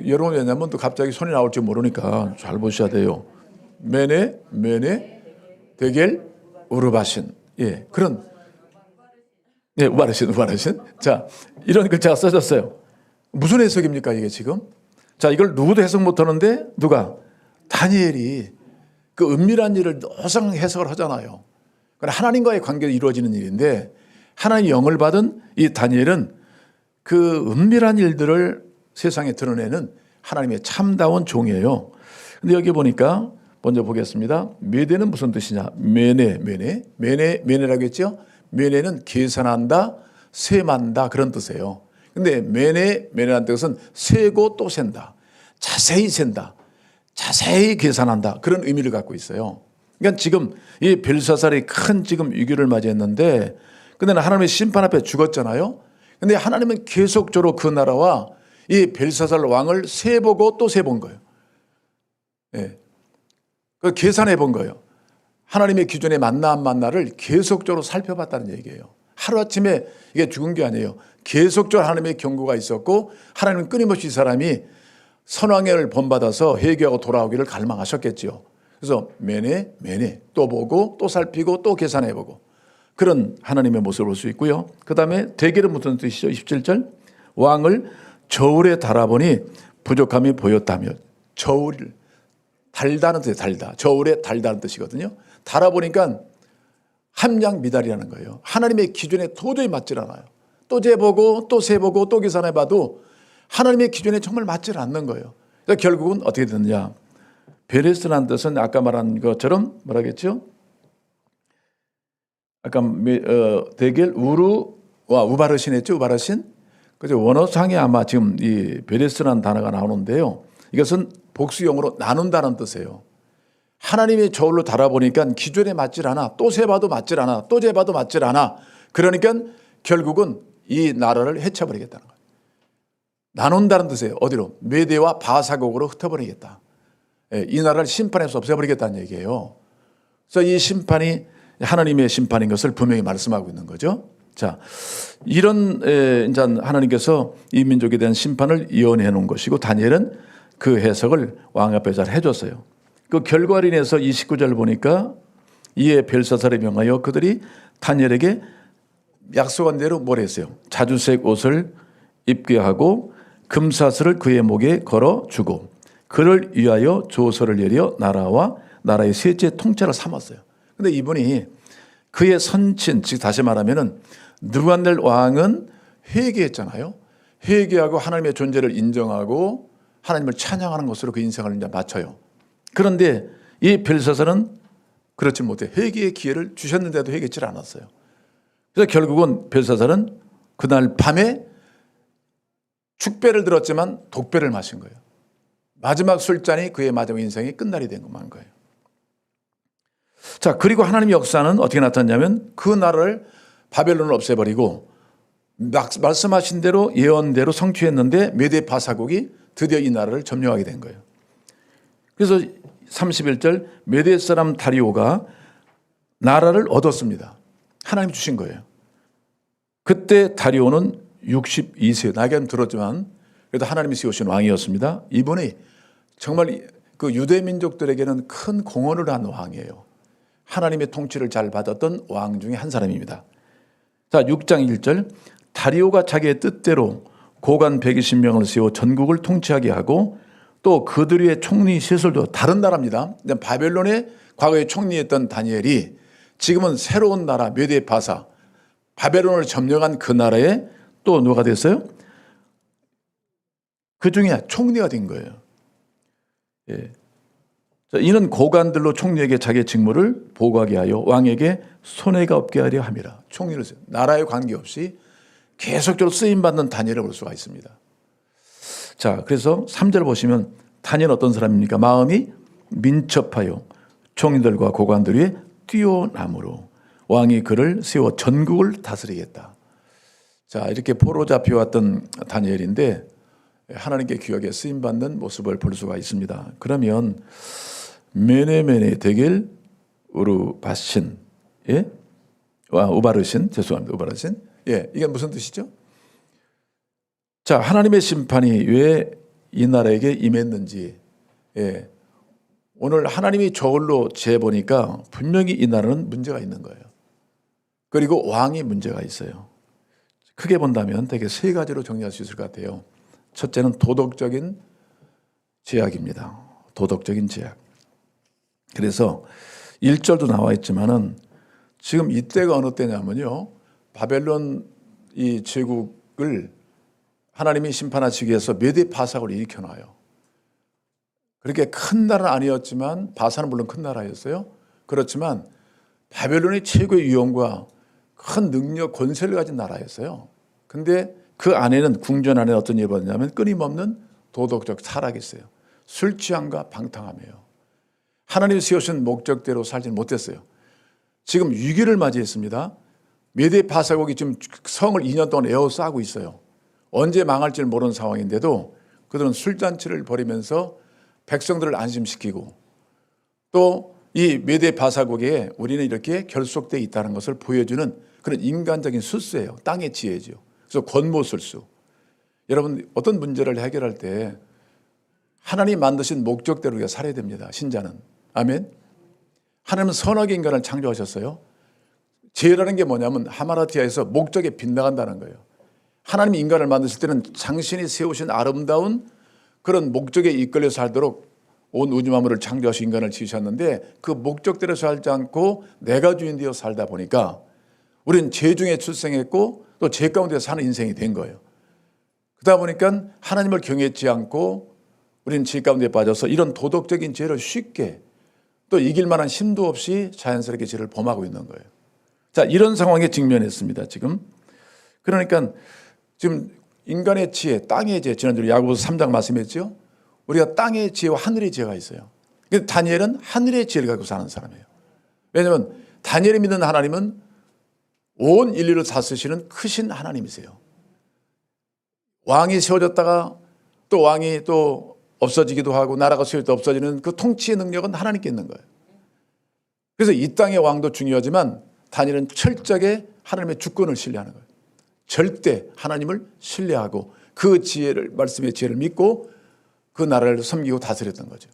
여러분 왜냐면 또 갑자기 손이 나올지 모르니까 잘 보셔야 돼요. 메네 메네 데겔 우르바신. 예, 그런 우바르신. 자, 이런 글자가 써졌어요. 무슨 해석입니까 이게 지금? 자, 이걸 누구도 해석 못하는데 누가? 다니엘이 그 은밀한 일을 노상 해석을 하잖아요. 하나님과의 관계로 이루어지는 일인데 하나님의 영을 받은 이 다니엘은 그 은밀한 일들을 세상에 드러내는 하나님의 참다운 종이에요. 근데 여기 보니까 먼저 보겠습니다. 메네는 무슨 뜻이냐? 메네라고 했죠? 메네는 계산한다, 셈한다 그런 뜻이에요. 근데 메네라는 뜻은 세고 또 센다. 자세히 센다. 자세히 계산한다. 그런 의미를 갖고 있어요. 그러니까 지금 이 벨사살이 큰 지금 위기를 맞이했는데 근데 하나님의 심판 앞에 죽었잖아요. 근데 하나님은 계속적으로 그 나라와 이 벨사살 왕을 세보고 또 세본 거예요. 예. 그 계산해 본 거예요. 하나님의 기존에 만나 안 만나를 계속적으로 살펴봤다는 얘기예요. 하루아침에 이게 죽은 게 아니에요. 계속적으로 하나님의 경고가 있었고 하나님은 끊임없이 이 사람이 선왕을 본받아서 회개하고 돌아오기를 갈망하셨겠지요. 그래서 매네 또 보고 또 살피고 또 계산해 보고 그런 하나님의 모습을 볼 수 있고요. 그 다음에 대결은 무슨 뜻이죠? 27절 왕을 저울에 달아보니 부족함이 보였다며. 저울 달다는 뜻이에요. 달다. 저울에 달다는 뜻이거든요. 달아보니까 함량 미달이라는 거예요. 하나님의 기준에 도저히 맞질 않아요. 또 재보고 또 세보고 또 계산해봐도 하나님의 기준에 정말 맞질 않는 거예요. 그래서 결국은 어떻게 됐느냐. 베레스라는 뜻은 아까 말한 것처럼 뭐라겠죠? 아까 대겔 우르와 우바르신 했죠? 우바르신. 그래서 원어상에 아마 지금 이 베레스라는 단어가 나오는데요. 이것은 복수형으로 나눈다는 뜻이에요. 하나님의 저울로 달아보니까 기준에 맞질 않아. 또 세봐도 맞질 않아. 또 재봐도 맞질 않아. 그러니까 결국은 이 나라를 해쳐버리겠다는 거예요. 나눈다는 뜻이에요. 어디로? 메대와 바사국으로 흩어버리겠다. 이 나라를 심판해서 없애버리겠다는 얘기예요. 그래서 이 심판이 하나님의 심판인 것을 분명히 말씀하고 있는 거죠. 자, 이런 이제 하나님께서 이 민족에 대한 심판을 예언해 놓은 것이고 다니엘은 그 해석을 왕 앞에 잘 해줬어요. 그 결과로 인해서 29절 보니까 이에 벨사살에 명하여 그들이 다니엘에게 약속한 대로 뭘 했어요? 자주색 옷을 입게 하고 금사슬을 그의 목에 걸어주고 그를 위하여 조서를 내려 나라와 나라의 셋째 통째를 삼았어요. 근데 이분이 그의 선친, 즉 다시 말하면은 느부갓네살 왕은 회개했잖아요. 회개하고 하나님의 존재를 인정하고 하나님을 찬양하는 것으로 그 인생을 이제 마쳐요. 그런데 이 벨사살은 그렇지 못해. 회개의 기회를 주셨는데도 회개치를 않았어요. 그래서 결국은 벨사살은 그날 밤에 축배를 들었지만 독배를 마신 거예요. 마지막 술잔이 그의 마지막 인생이 끝날이 된 것만 거예요. 자, 그리고 하나님의 역사는 어떻게 나타났냐면 그 나라를 바벨론을 없애버리고 말씀하신 대로 예언대로 성취했는데 메대 바사국이 드디어 이 나라를 점령하게 된 거예요. 그래서 31절 메대 사람 다리오가 나라를 얻었습니다. 하나님 주신 거예요. 그때 다리오는 62세, 나이는 들었지만 그래도 하나님이 세우신 왕이었습니다. 이분이 정말 그 유대 민족들에게는 큰 공헌을 한 왕이에요. 하나님의 통치를 잘 받았던 왕 중에 한 사람입니다. 자, 6장 1절 다리오가 자기의 뜻대로 고관 120명을 세워 전국을 통치하게 하고 또 그들 위에 총리 시설도 다른 나라입니다. 바벨론에 과거에 총리했던 다니엘이 지금은 새로운 나라 메대 바사 바벨론을 점령한 그 나라에 또 누가 됐어요? 그 중에 총리가 된 거예요. 예. 자, 이는 고관들로 총리에게 자기의 직무를 보고하게 하여 왕에게 손해가 없게 하려 함이라. 총리를 나라에 관계없이 계속적으로 쓰임받는 다니엘을 볼 수가 있습니다. 자, 그래서 3절 보시면 다니엘은 어떤 사람입니까? 마음이 민첩하여 총리들과 고관들 위에 뛰어남으로 왕이 그를 세워 전국을 다스리겠다. 자, 이렇게 포로 잡혀왔던 다니엘인데 하나님께 귀하게 쓰임받는 모습을 볼 수가 있습니다. 그러면 메네메네 데겔 우르바신, 예? 우바르신, 죄송합니다. 우바르신. 예, 이게 무슨 뜻이죠? 자, 하나님의 심판이 왜 이 나라에게 임했는지, 예, 오늘 하나님이 저울로 재보니까 분명히 이 나라는 문제가 있는 거예요. 그리고 왕이 문제가 있어요. 크게 본다면 되게 세 가지로 정리할 수 있을 것 같아요. 첫째는 도덕적인 제약입니다. 도덕적인 제약. 그래서 1절도 나와 있지만은 지금 이때가 어느 때냐면요. 바벨론 이 제국을 하나님이 심판하시기 위해서 메대 바삭을 일으켜놔요. 그렇게 큰 나라는 아니었지만 바사는 물론 큰 나라였어요. 그렇지만 바벨론의 최고의 위엄과 큰 능력, 권세를 가진 나라였어요. 근데 그 안에는 궁전 안에 어떤 일이 벌어졌냐면 끊임없는 도덕적 타락이 있어요. 술 취함과 방탕함이에요. 하나님이 세우신 목적대로 살지 못했어요. 지금 위기를 맞이했습니다. 메대 바사국이 지금 성을 2년 동안 에워싸고 있어요. 언제 망할지를 모르는 상황인데도 그들은 술잔치를 벌이면서 백성들을 안심시키고 또 이 메대 바사국에 우리는 이렇게 결속되어 있다는 것을 보여주는 그런 인간적인 술수예요. 땅의 지혜죠. 그래서 권모술수. 여러분 어떤 문제를 해결할 때 하나님 만드신 목적대로 우리가 살아야 됩니다. 신자는. 아멘. 하나님은 선하게 인간을 창조하셨어요. 지혜라는 게 뭐냐면 하마나티아에서 목적에 빗나간다는 거예요. 하나님이 인간을 만드실 때는 당신이 세우신 아름다운 그런 목적에 이끌려 살도록 온 우주 만물을 창조하신 인간을 지으셨는데 그 목적대로 살지 않고 내가 주인 되어 살다 보니까 우리는 죄 중에 출생했고 또 죄 가운데 사는 인생이 된 거예요. 그러다 보니까 하나님을 경외치 않고 우리는 죄 가운데 빠져서 이런 도덕적인 죄를 쉽게 또 이길 만한 힘도 없이 자연스럽게 죄를 범하고 있는 거예요. 자, 이런 상황에 직면했습니다. 지금. 그러니까 지금 인간의 지혜, 땅의 지혜, 지난주에 야고보서 3장 말씀했죠. 우리가 땅의 지혜와 하늘의 지혜가 있어요. 근데 다니엘은 하늘의 지혜를 갖고 사는 사람이에요. 왜냐하면 다니엘이 믿는 하나님은 온 인류를 다스리시는 크신 하나님이세요. 왕이 세워졌다가 또 왕이 또 없어지기도 하고 나라가 세워졌다 없어지는 그 통치의 능력은 하나님께 있는 거예요. 그래서 이 땅의 왕도 중요하지만 다니엘은 철저하게 하나님의 주권을 신뢰하는 거예요. 절대 하나님을 신뢰하고 그 지혜를, 말씀의 지혜를 믿고 그 나라를 섬기고 다스렸던 거죠.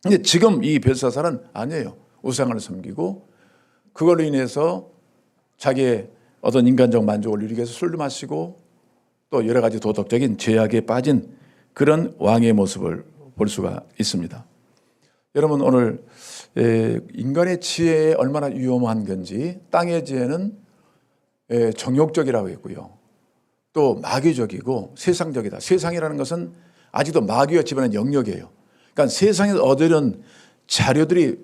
근데 지금 이 벨사살은 아니에요. 우상을 섬기고 그걸로 인해서 자기의 어떤 인간적 만족을 누리기 위해서 술도 마시고 또 여러 가지 도덕적인 죄악에 빠진 그런 왕의 모습을 볼 수가 있습니다. 여러분 오늘 인간의 지혜에 얼마나 위험한 건지 땅의 지혜는 정욕적이라고 했고요. 또 마귀적이고 세상적이다. 세상이라는 것은 아직도 마귀가 집어넣은 영역이에요. 그러니까 세상에서 얻으려는 자료들이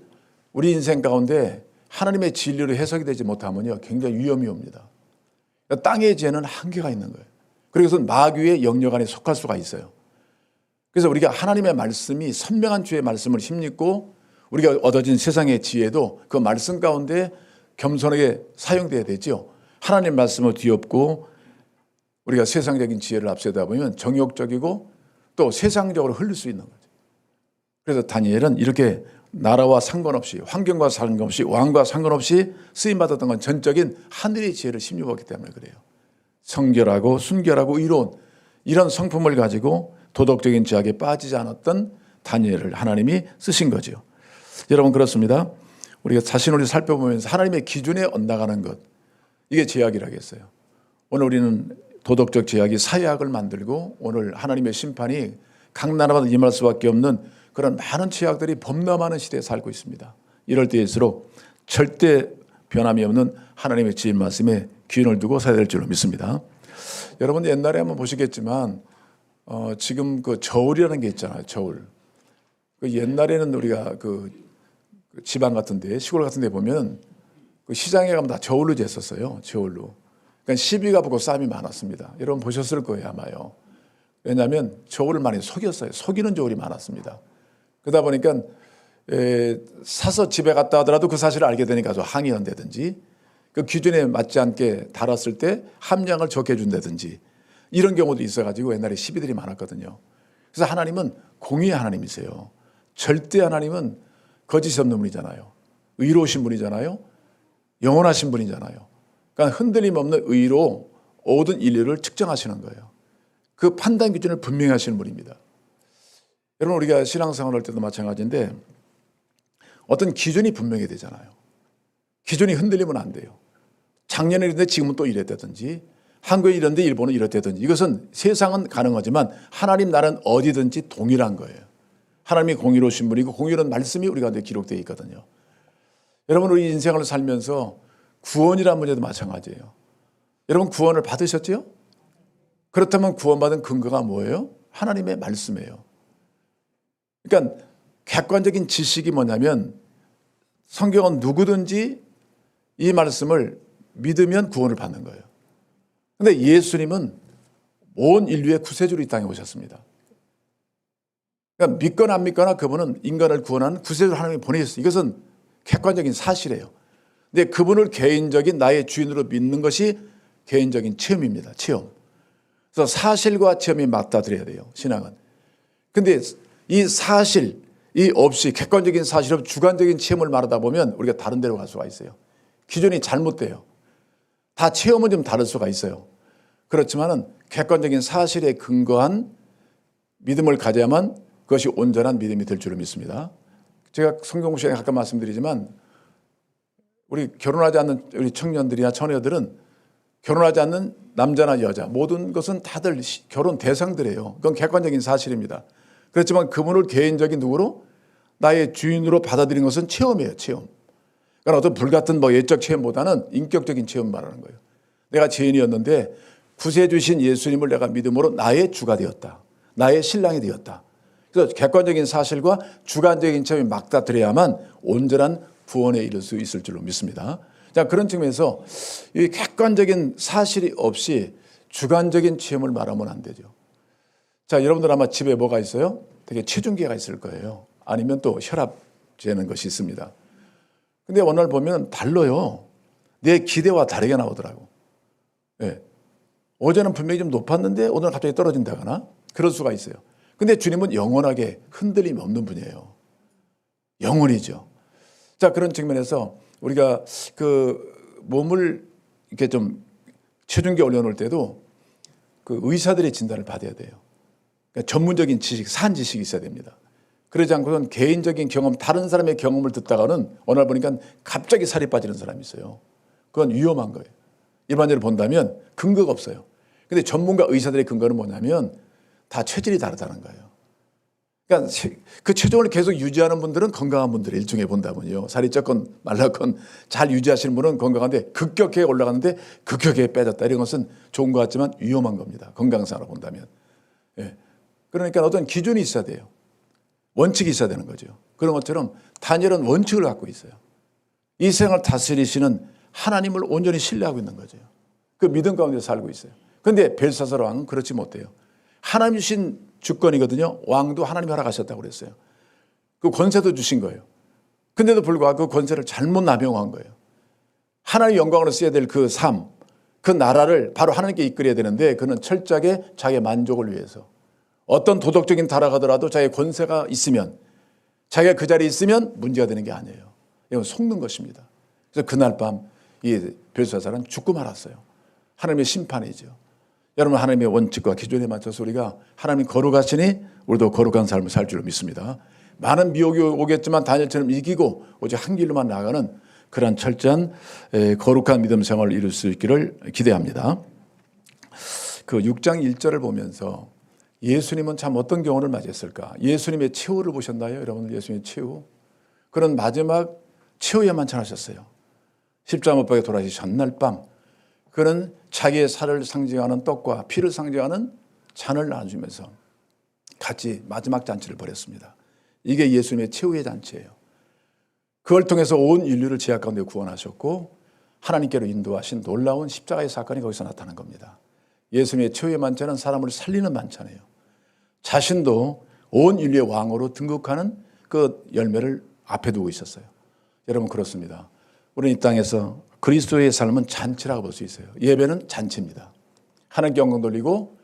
우리 인생 가운데 하나님의 진리로 해석이 되지 못하면요 굉장히 위험이 옵니다. 그러니까 땅의 지혜는 한계가 있는 거예요. 그래서 마귀의 영역 안에 속할 수가 있어요. 그래서 우리가 하나님의 말씀이 선명한 주의 말씀을 힘입고 우리가 얻어진 세상의 지혜도 그 말씀 가운데 겸손하게 사용돼야 되죠. 하나님 말씀을 뒤엎고 우리가 세상적인 지혜를 앞세다 보면 정욕적이고 또 세상적으로 흘릴 수 있는 거죠. 그래서 다니엘은 이렇게 나라와 상관없이, 환경과 상관없이, 왕과 상관없이 쓰임받았던 건 전적인 하늘의 지혜를 심유하기 때문에 그래요. 성결하고 순결하고 의로운 이런 성품을 가지고 도덕적인 죄악에 빠지지 않았던 다니엘을 하나님이 쓰신 거죠. 여러분, 그렇습니다. 우리가 자신을 살펴보면서 하나님의 기준에 엇나가는 것, 이게 죄악이라겠어요. 오늘 우리는 도덕적 죄악이 사회악을 만들고 오늘 하나님의 심판이 각 나라마다 임할 수밖에 없는 그런 많은 죄악들이 범람하는 시대에 살고 있습니다. 이럴 때일수록 절대 변함이 없는 하나님의 지혜 말씀에 기운을 두고 살아야 될 줄로 믿습니다. 여러분, 옛날에 한번 보시겠지만 지금 그 저울이라는 게 있잖아요. 저울. 그 옛날에는 우리가 그 지방 같은데, 시골 같은데 보면 그 시장에 가면 다 저울로 쟀었어요. 저울로. 그러니까 시비가 붙고 싸움이 많았습니다. 여러분 보셨을 거예요, 아마요. 왜냐하면 저울을 많이 속였어요. 속이는 저울이 많았습니다. 그러다 보니까 사서 집에 갔다 하더라도 그 사실을 알게 되니까 좀 항의한다든지, 그 기준에 맞지 않게 달았을 때 함량을 적게 준다든지, 이런 경우도 있어가지고 옛날에 시비들이 많았거든요. 그래서 하나님은 공의의 하나님이세요. 절대 하나님은 거짓이 없는 분이잖아요. 의로우신 분이잖아요. 영원하신 분이잖아요. 그러니까 흔들림 없는 의로 모든 인류를 측정하시는 거예요. 그 판단 기준을 분명히 하시는 분입니다. 여러분, 우리가 신앙생활 할 때도 마찬가지인데 어떤 기준이 분명히 되잖아요. 기준이 흔들리면 안 돼요. 작년에 이랬는데 지금은 또 이랬다든지, 한국에 이랬는데 일본은 이랬다든지, 이것은 세상은 가능하지만 하나님 나라는 어디든지 동일한 거예요. 하나님이 공의로우신 분이고 공의로운 말씀이 우리 가운데 기록되어 있거든요. 여러분, 우리 인생을 살면서 구원이라는 문제도 마찬가지예요. 여러분, 구원을 받으셨죠? 그렇다면 구원받은 근거가 뭐예요? 하나님의 말씀이에요. 그러니까 객관적인 지식이 뭐냐면 성경은 누구든지 이 말씀을 믿으면 구원을 받는 거예요. 그런데 예수님은 온 인류의 구세주로 이 땅에 오셨습니다. 그러니까 믿거나 안 믿거나 그분은 인간을 구원하는 구세주로 하나님이 보내셨어요. 이것은 객관적인 사실이에요. 근데 그분을 개인적인 나의 주인으로 믿는 것이 개인적인 체험입니다. 체험. 그래서 사실과 체험이 맞닿아야 돼요, 신앙은. 근데 이 사실, 이 없이 객관적인 사실 없이 주관적인 체험을 말하다 보면 우리가 다른 데로 갈 수가 있어요. 기준이 잘못돼요. 다 체험은 좀 다를 수가 있어요. 그렇지만은 객관적인 사실에 근거한 믿음을 가져야만 그것이 온전한 믿음이 될 줄을 믿습니다. 제가 성경 시간에 가끔 말씀드리지만 우리 결혼하지 않는 우리 청년들이나 처녀들은 결혼하지 않는 남자나 여자 모든 것은 다들 결혼 대상들이에요. 그건 객관적인 사실입니다. 그렇지만 그분을 개인적인 누구로 나의 주인으로 받아들이는 것은 체험이에요. 체험. 그러니까 어떤 불같은 예적 체험보다는 인격적인 체험 말하는 거예요. 내가 죄인이었는데 구세주신 예수님을 내가 믿음으로 나의 주가 되었다. 나의 신랑이 되었다. 그래서 객관적인 사실과 주관적인 체험이 맞닿아야만 온전한 구원에 이를 수 있을 줄로 믿습니다. 자, 그런 측면에서 이 객관적인 사실이 없이 주관적인 체험을 말하면 안 되죠. 자, 여러분들 아마 집에 뭐가 있어요? 되게 체중계가 있을 거예요. 아니면 또 혈압 재는 것이 있습니다. 근데 어느 날 보면 달라요. 내 기대와 다르게 나오더라고. 네. 어제는 분명히 좀 높았는데 오늘은 갑자기 떨어진다거나 그럴 수가 있어요. 근데 주님은 영원하게 흔들림이 없는 분이에요. 영원이죠. 자, 그런 측면에서 우리가 그 몸을 이렇게 좀 체중계 올려놓을 때도 그 의사들의 진단을 받아야 돼요. 그러니까 전문적인 지식, 산 지식이 있어야 됩니다. 그러지 않고는 개인적인 경험, 다른 사람의 경험을 듣다가는 어느 날 보니까 갑자기 살이 빠지는 사람이 있어요. 그건 위험한 거예요. 일반적으로 본다면 근거가 없어요. 근데 전문가 의사들의 근거는 뭐냐면 다 체질이 다르다는 거예요. 그러니까 그 체중을 계속 유지하는 분들은 건강한 분들을 일종의 본다면요. 살이 쪘건 말랐건 잘 유지하시는 분은 건강한데 급격하게 올라가는데 급격하게 빼졌다. 이런 것은 좋은 것 같지만 위험한 겁니다. 건강상으로 본다면. 예. 그러니까 어떤 기준이 있어야 돼요. 원칙이 있어야 되는 거죠. 그런 것처럼 다니엘은 원칙을 갖고 있어요. 이 세상을 다스리시는 하나님을 온전히 신뢰하고 있는 거죠. 그 믿음 가운데 살고 있어요. 그런데 벨사살 왕은 그렇지 못해요. 하나님 주신 주권이거든요. 왕도 하나님이 허락하셨다고 그랬어요. 그 권세도 주신 거예요. 근데도 불구하고 그 권세를 잘못 남용한 거예요. 하나님 영광으로 써야 될 그 삶, 그 나라를 바로 하나님께 이끌어야 되는데 그는 철저하게 자기의 만족을 위해서 어떤 도덕적인 타락하더라도 자기의 권세가 있으면 자기가 그 자리에 있으면 문제가 되는 게 아니에요. 이건 속는 것입니다. 그래서 그날 밤 이 벨사살은 죽고 말았어요. 하나님의 심판이죠. 여러분, 하나님의 원칙과 기준에 맞춰서 우리가 하나님 거룩하시니 우리도 거룩한 삶을 살 줄로 믿습니다. 많은 미혹이 오겠지만 다니엘처럼 이기고 오직 한 길로만 나아가는 그러한 철저한 거룩한 믿음 생활을 이룰 수 있기를 기대합니다. 그 6장 1절을 보면서 예수님은 참 어떤 경우를 맞이했을까? 예수님의 최후를 보셨나요? 여러분, 예수님의 최후. 그런 마지막 최후에 만찬하셨어요. 십자가 못 박혀 돌아가시 전날 밤 그는 자기의 살을 상징하는 떡과 피를 상징하는 잔을 나눠주면서 같이 마지막 잔치를 벌였습니다. 이게 예수님의 최후의 잔치예요. 그걸 통해서 온 인류를 죄악 가운데 구원하셨고 하나님께로 인도하신 놀라운 십자가의 사건이 거기서 나타난 겁니다. 예수님의 최후의 만찬은 사람을 살리는 만찬이에요. 자신도 온 인류의 왕으로 등극하는 그 열매를 앞에 두고 있었어요. 여러분, 그렇습니다. 우리는 이 땅에서 그리스도의 삶은 잔치라고 볼 수 있어요. 예배는 잔치입니다. 하나님께 영광 돌리고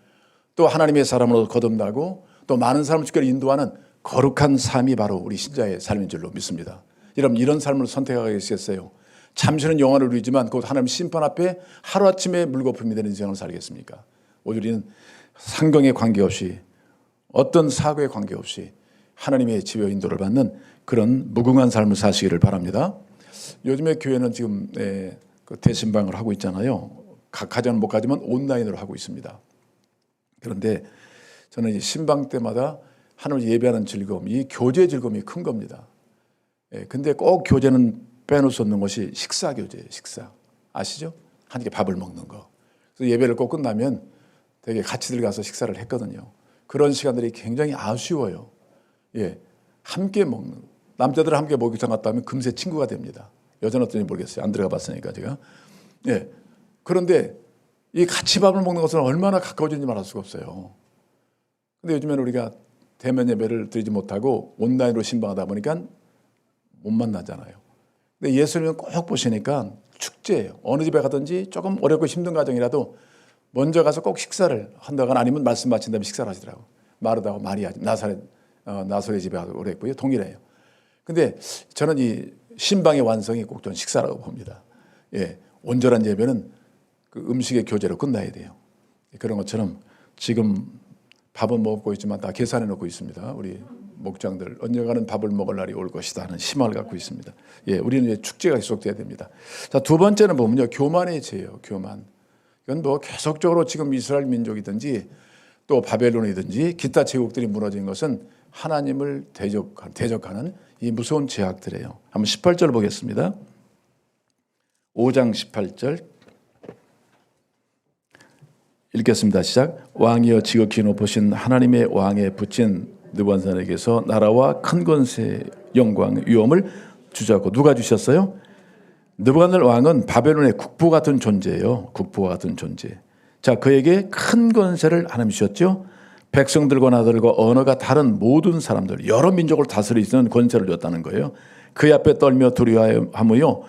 또 하나님의 사람으로 거듭나고 또 많은 사람을 주께로 인도하는 거룩한 삶이 바로 우리 신자의 삶인 줄로 믿습니다. 여러분, 이런 삶을 선택하겠어요? 잠시는 영화를 누리지만 곧 하나님 심판 앞에 하루아침에 물거품이 되는 인생을 살겠습니까? 오직 우리는 상경에 관계없이 어떤 사고에 관계없이 하나님의 지배 인도를 받는 그런 무궁한 삶을 사시기를 바랍니다. 요즘에 교회는 지금 그 대신방을 하고 있잖아요. 각 가정은 못 가지만 온라인으로 하고 있습니다. 그런데 저는 이 신방 때마다 하나님을 예배하는 즐거움, 이 교제 즐거움이 큰 겁니다. 근데 꼭 교제는 빼놓을 수 없는 것이 식사 교제예요. 식사. 아시죠? 함께 밥을 먹는 거. 그래서 예배를 꼭 끝나면 되게 같이 들어가서 식사를 했거든요. 그런 시간들이 굉장히 아쉬워요. 예, 함께 먹는. 남자들은 함께 목욕탕 갔다 하면 금세 친구가 됩니다. 여자는 어떤지 모르겠어요. 안 들어가 봤으니까 제가. 예. 그런데 이 같이 밥을 먹는 것은 얼마나 가까워지는지 말할 수가 없어요. 근데 요즘에는 우리가 대면 예배를 드리지 못하고 온라인으로 신방하다 보니까 못 만나잖아요. 근데 예수님은 꼭 보시니까 축제예요. 어느 집에 가든지 조금 어렵고 힘든 가정이라도 먼저 가서 꼭 식사를 한다거나 아니면 말씀 마친 다음에 식사를 하시더라고요. 마르다와 마리아 나사렛 집에 가서 오래 했고요. 동일해요. 근데 저는 이 신방의 완성이 꼭 전 식사라고 봅니다. 예, 온전한 예배는 그 음식의 교제로 끝나야 돼요. 그런 것처럼 지금 밥은 먹고 있지만 다 계산해 놓고 있습니다. 우리 목장들 언젠가는 밥을 먹을 날이 올 것이다 하는 희망을 갖고 있습니다. 예, 우리는 이제 축제가 계속돼야 됩니다. 자, 두 번째는 보면요, 교만의 죄예요. 교만. 이건 뭐 계속적으로 지금 이스라엘 민족이든지 또 바벨론이든지 기타 제국들이 무너진 것은 하나님을 대적하는 이 무서운 죄악들이에요. 한번 18절 보겠습니다. 5장 18절 읽겠습니다. 시작. 왕이여 지극히 높으신 하나님의 왕에 붙인 느부갓네살에게서 나라와 큰 권세, 영광, 위엄을 주자고. 누가 주셨어요? 느부갓네살 왕은 바벨론의 국부 같은 존재예요. 국부와 같은 존재. 자, 그에게 큰 권세를 하나님 주셨죠. 백성들과 나들과 언어가 다른 모든 사람들, 여러 민족을 다스리는 권세를 줬다는 거예요. 그 앞에 떨며 두려워하며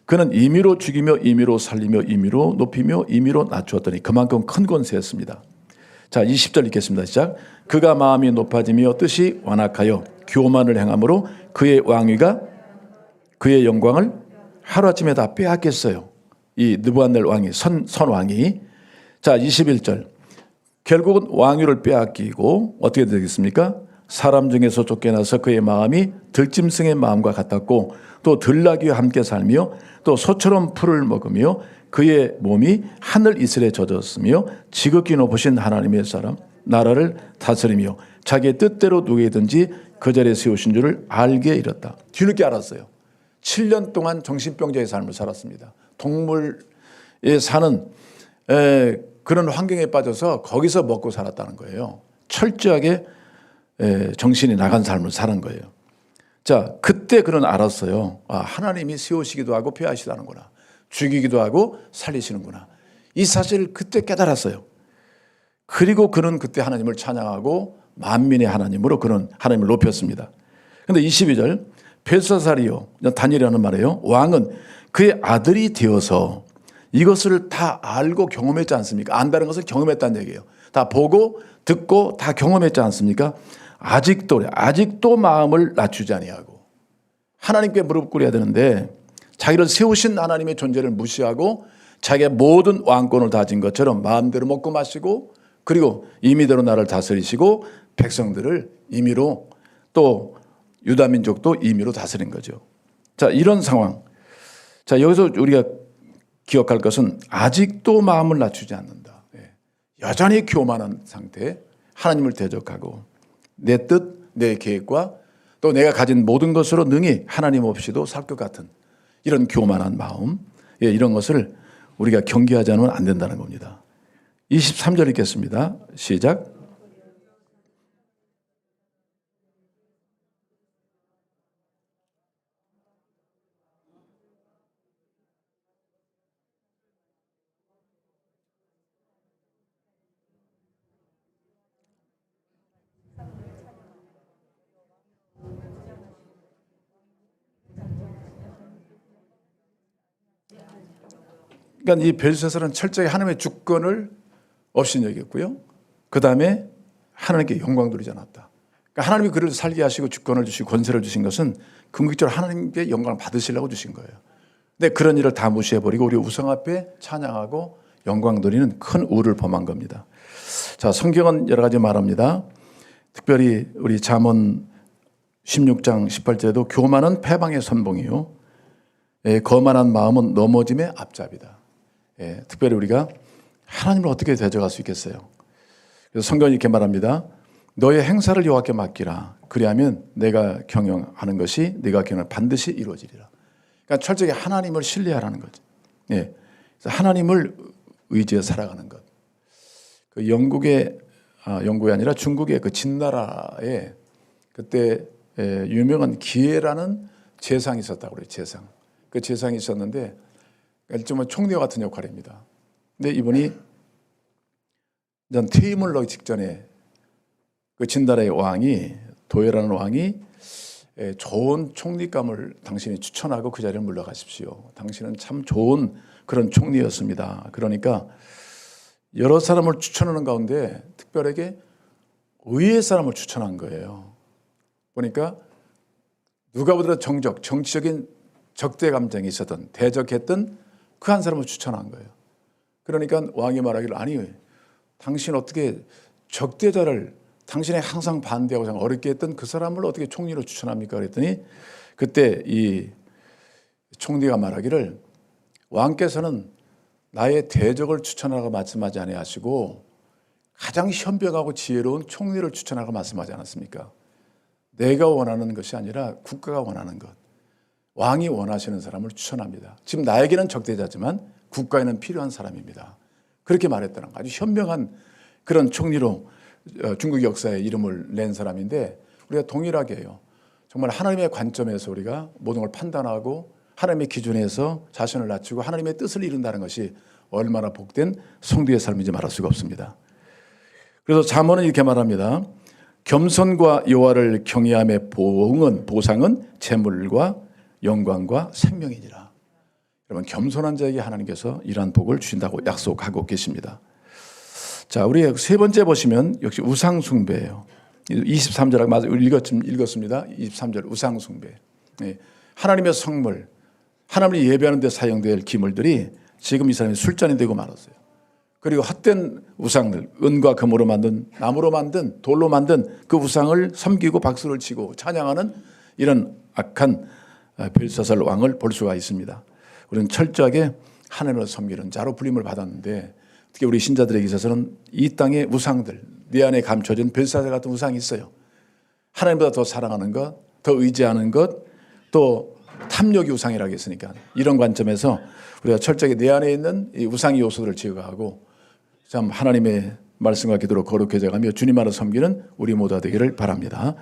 그는 임의로 죽이며 임의로 살리며 임의로 높이며 임의로 낮추었더니 그만큼 큰 권세였습니다. 자, 20절 읽겠습니다. 시작. 그가 마음이 높아지며 뜻이 완악하여 교만을 행함으로 그의 왕위가 그의 영광을 하루아침에 다 빼앗겼어요. 이 느부갓네살 왕이 선왕이. 자, 21절. 결국은 왕위를 빼앗기고 어떻게 되겠습니까? 사람 중에서 쫓겨나서 그의 마음이 들짐승의 마음과 같았고 또 들나귀와 함께 살며 또 소처럼 풀을 먹으며 그의 몸이 하늘 이슬에 젖었으며 지극히 높으신 하나님의 사람 나라를 다스리며 자기의 뜻대로 누구든지 그 자리에 세우신 줄을 알게 이뤘다. 뒤늦게 알았어요. 7년 동안 정신병자의 삶을 살았습니다. 동물에 사는 그런 환경에 빠져서 거기서 먹고 살았다는 거예요. 철저하게 정신이 나간 삶을 사는 거예요. 자, 그때 그는 알았어요. 아, 하나님이 세우시기도 하고 폐하시다는구나. 죽이기도 하고 살리시는구나. 이 사실을 그때 깨달았어요. 그리고 그는 그때 하나님을 찬양하고 만민의 하나님으로 그는 하나님을 높였습니다. 그런데 22절 벨사살이요, 다니엘이라는 말이에요. 왕은 그의 아들이 되어서 이것을 다 알고 경험했지 않습니까? 안다는 것을 경험했다는 얘기예요. 다 보고 듣고 다 경험했지 않습니까?
아직도 마음을 낮추지 아니하고 하나님께 무릎 꿇어야 되는데 자기를 세우신 하나님의 존재를 무시하고 자기의 모든 왕권을 다진 것처럼 마음대로 먹고 마시고 그리고 임의대로 나를 다스리시고 백성들을 임의로 또 유다 민족도 임의로 다스린 거죠. 자, 이런 상황. 자, 여기서 우리가 기억할 것은 아직도 마음을 낮추지 않는다. 여전히 교만한 상태, 하나님을 대적하고 내 뜻, 내 계획과 또 내가 가진 모든 것으로 능히 하나님 없이도 살 것 같은 이런 교만한 마음, 이런 것을 우리가 경계하지 않으면 안 된다는 겁니다. 23절 읽겠습니다. 시작. 그러니까 이 벨사살은 철저히 하나님의 주권을 없이 여겼고요. 그 다음에 하나님께 영광 돌리지 않았다. 그러니까 하나님이 그를 살게 하시고 주권을 주시고 권세를 주신 것은 궁극적으로 하나님께 영광을 받으시려고 주신 거예요. 근데 그런 일을 다 무시해버리고 우리 우상 앞에 찬양하고 영광 돌리는 큰 우를 범한 겁니다. 자, 성경은 여러 가지 말합니다. 특별히 우리 잠언 16장 18절에도 교만은 패방의 선봉이요 거만한 마음은 넘어짐의 앞잡이다. 특별히 우리가 하나님을 어떻게 대적할 수 있겠어요? 그래서 성경이 이렇게 말합니다. 너의 행사를 여호와께 맡기라. 그리하면 내가 경영하는 것이 네가 경영하는 반드시 이루어지리라. 그러니까 철저히 하나님을 신뢰하라는 거죠. 그래서 하나님을 의지해 살아가는 것. 그 영국이 아니라 중국의 그 진나라에 그때 유명한 기회라는 재상이 있었다고 그래요. 재상. 그 재상이 있었는데 일종의 총리와 같은 역할입니다. 근데 이분이 퇴임을 하기 직전에 그 진나라의 왕이 도예라는 왕이 좋은 총리감을 당신이 추천하고 그 자리를 물러가십시오. 당신은 참 좋은 그런 총리였습니다. 그러니까 여러 사람을 추천하는 가운데 특별하게 의의 사람을 추천한 거예요. 보니까 누가 보더라도 정치적인 적대 감정이 있었던 대적했던 그 한 사람을 추천한 거예요. 그러니까 왕이 말하기를 아니 당신 어떻게 적대자를 당신이 항상 반대하고 어렵게 했던 그 사람을 어떻게 총리로 추천합니까? 그랬더니 그때 이 총리가 말하기를 왕께서는 나의 대적을 추천하라고 말씀하지 아니하시고 가장 현명하고 지혜로운 총리를 추천하라고 말씀하지 않았습니까? 내가 원하는 것이 아니라 국가가 원하는 것. 왕이 원하시는 사람을 추천합니다. 지금 나에게는 적대자지만 국가에는 필요한 사람입니다. 그렇게 말했다는 아주 현명한 그런 총리로 중국 역사에 이름을 낸 사람인데 우리가 동일하게 해요. 정말 하나님의 관점에서 우리가 모든 걸 판단하고 하나님의 기준에서 자신을 낮추고 하나님의 뜻을 이룬다는 것이 얼마나 복된 성도의 삶인지 말할 수가 없습니다. 그래서 잠언은 이렇게 말합니다. 겸손과 여호와를 경외함의 보상은 재물과 영광과 생명이니라. 여러분 겸손한 자에게 하나님께서 이러한 복을 주신다고 약속하고 계십니다. 자, 우리 세 번째 보시면 역시 우상 숭배예요. 23절 맞아 읽었습니다. 23절 우상 숭배. 하나님의 성물, 하나님을 예배하는 데 사용될 기물들이 지금 이 사람이 술잔이 되고 말았어요. 그리고 헛된 우상들, 은과 금으로 만든, 나무로 만든, 돌로 만든 그 우상을 섬기고 박수를 치고 찬양하는 이런 악한 벨사살 왕을 볼 수가 있습니다. 우리는 철저하게 하나님을 섬기는 자로 불림을 받았는데 특히 우리 신자들에게 있어서는 이 땅의 우상들, 내 안에 감춰진 벨사살 같은 우상이 있어요. 하나님보다 더 사랑하는 것, 더 의지하는 것, 또 탐욕이 우상이라고 했으니까 이런 관점에서 우리가 철저하게 내 안에 있는 이 우상의 요소들을 제거하고 참 하나님의 말씀과 기도로 거룩해져가며 주님 안을 섬기는 우리 모두가 되기를 바랍니다.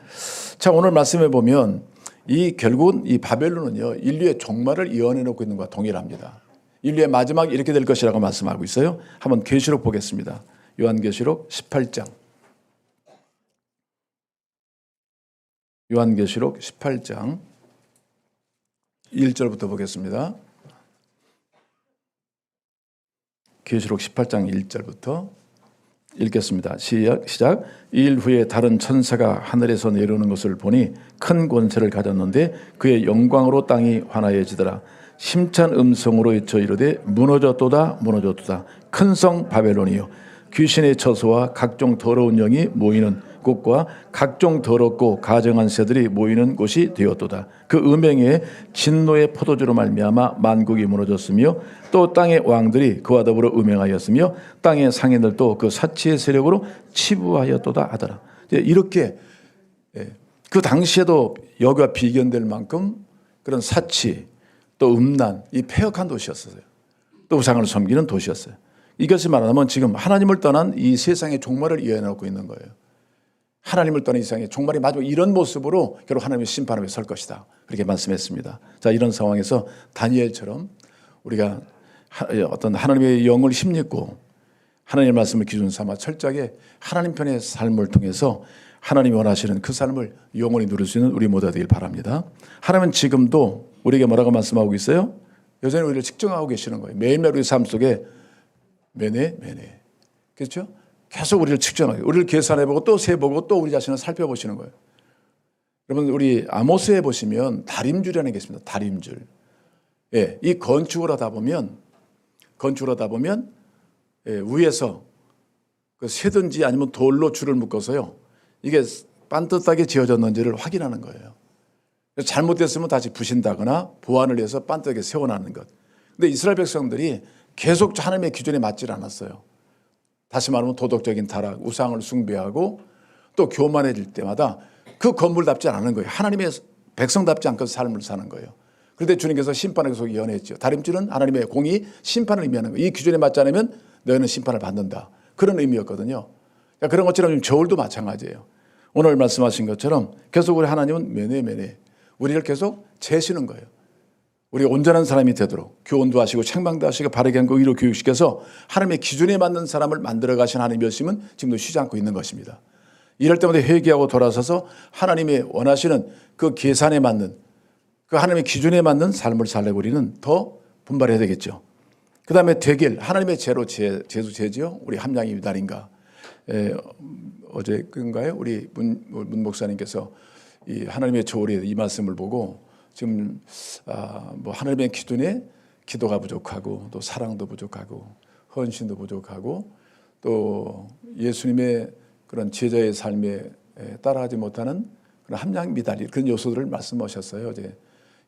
자, 오늘 말씀해 보면 결국은 이 바벨론은요 인류의 종말을 예언해 놓고 있는 것과 동일합니다. 인류의 마지막이 이렇게 될 것이라고 말씀하고 있어요. 한번 계시록 보겠습니다. 요한계시록 18장. 요한계시록 18장 1절부터 보겠습니다. 계시록 18장 1절부터 읽겠습니다. 시작. 일 후에 다른 천사가 하늘에서 내려오는 것을 보니 큰 권세를 가졌는데 그의 영광으로 땅이 환하여지더라. 심찬 음성으로 외쳐 이르되 무너졌도다 무너졌도다 큰 성 바벨론이요 귀신의 처소와 각종 더러운 영이 모이는 곳과 각종 더럽고 가증한 새들이 모이는 곳이 되었도다. 그 음행에 진노의 포도주로 말미암아 만국이 무너졌으며 또 땅의 왕들이 그와 더불어 음행하였으며 땅의 상인들도 그 사치의 세력으로 치부하였도다 하더라. 이렇게 그 당시에도 여기와 비견될 만큼 그런 사치 또 음란, 이 폐역한 도시였어요. 또 우상을 섬기는 도시였어요. 이것이 말하면 지금 하나님을 떠난 이 세상의 종말을 예언하고 있는 거예요. 하나님을 떠난 이 세상의 종말이 마지막 이런 모습으로 결국 하나님의 심판 앞에 설 것이다. 그렇게 말씀했습니다. 자, 이런 상황에서 다니엘처럼 우리가 어떤 하나님의 영을 힘입고 하나님의 말씀을 기준 삼아 철저하게 하나님 편의 삶을 통해서 하나님이 원하시는 그 삶을 영원히 누릴 수 있는 우리 모두가 되길 바랍니다. 하나님은 지금도 우리에게 뭐라고 말씀하고 있어요? 여전히 우리를 측정하고 계시는 거예요. 매일매일 우리 삶 속에 매네. 그렇죠? 계속 우리를 측정하고 우리를 계산해보고 또 세보고 또 우리 자신을 살펴보시는 거예요. 여러분 우리 아모스에 보시면 다림줄이라는 게 있습니다. 다림줄. 예, 이 건축을 하다 보면 위에서 그 새든지 아니면 돌로 줄을 묶어서요. 이게 반듯하게 지어졌는지를 확인하는 거예요. 잘못됐으면 다시 부신다거나 보완을 해서 반듯하게 세워나는 것. 근데 이스라엘 백성들이 계속 하나님의 기준에 맞지 않았어요. 다시 말하면 도덕적인 타락, 우상을 숭배하고 또 교만해질 때마다 그 건물답지 않은 거예요. 하나님의 백성답지 않고 삶을 사는 거예요. 그런데 주님께서 심판을 계속 예언했죠. 다림줄은 하나님의 공의, 심판을 의미하는 거예요. 이 기준에 맞지 않으면 너희는 심판을 받는다. 그런 의미였거든요. 그런 것처럼 저울도 마찬가지예요. 오늘 말씀하신 것처럼 계속 우리 하나님은 매네 우리를 계속 재시는 거예요. 우리 온전한 사람이 되도록 교훈도 하시고 책망도 하시고 바르게 한 거 의로 교육시켜서 하나님의 기준에 맞는 사람을 만들어 가신 하나님의 열심은 지금도 쉬지 않고 있는 것입니다. 이럴 때마다 회개하고 돌아서서 하나님의 원하시는 그 계산에 맞는 그 하나님의 기준에 맞는 삶을 살려고 우리는 더 분발해야 되겠죠. 그 다음에 되길 하나님의 제죠. 우리 함양이 달인가 어제 그인가요? 우리 문 목사님께서 이 하나님의 조울에 이 말씀을 보고 지금 뭐 하나님의 기준에 기도가 부족하고 또 사랑도 부족하고 헌신도 부족하고 또 예수님의 그런 제자의 삶에 따라하지 못하는 그런 함량 미달이 그런 요소들을 말씀하셨어요. 어제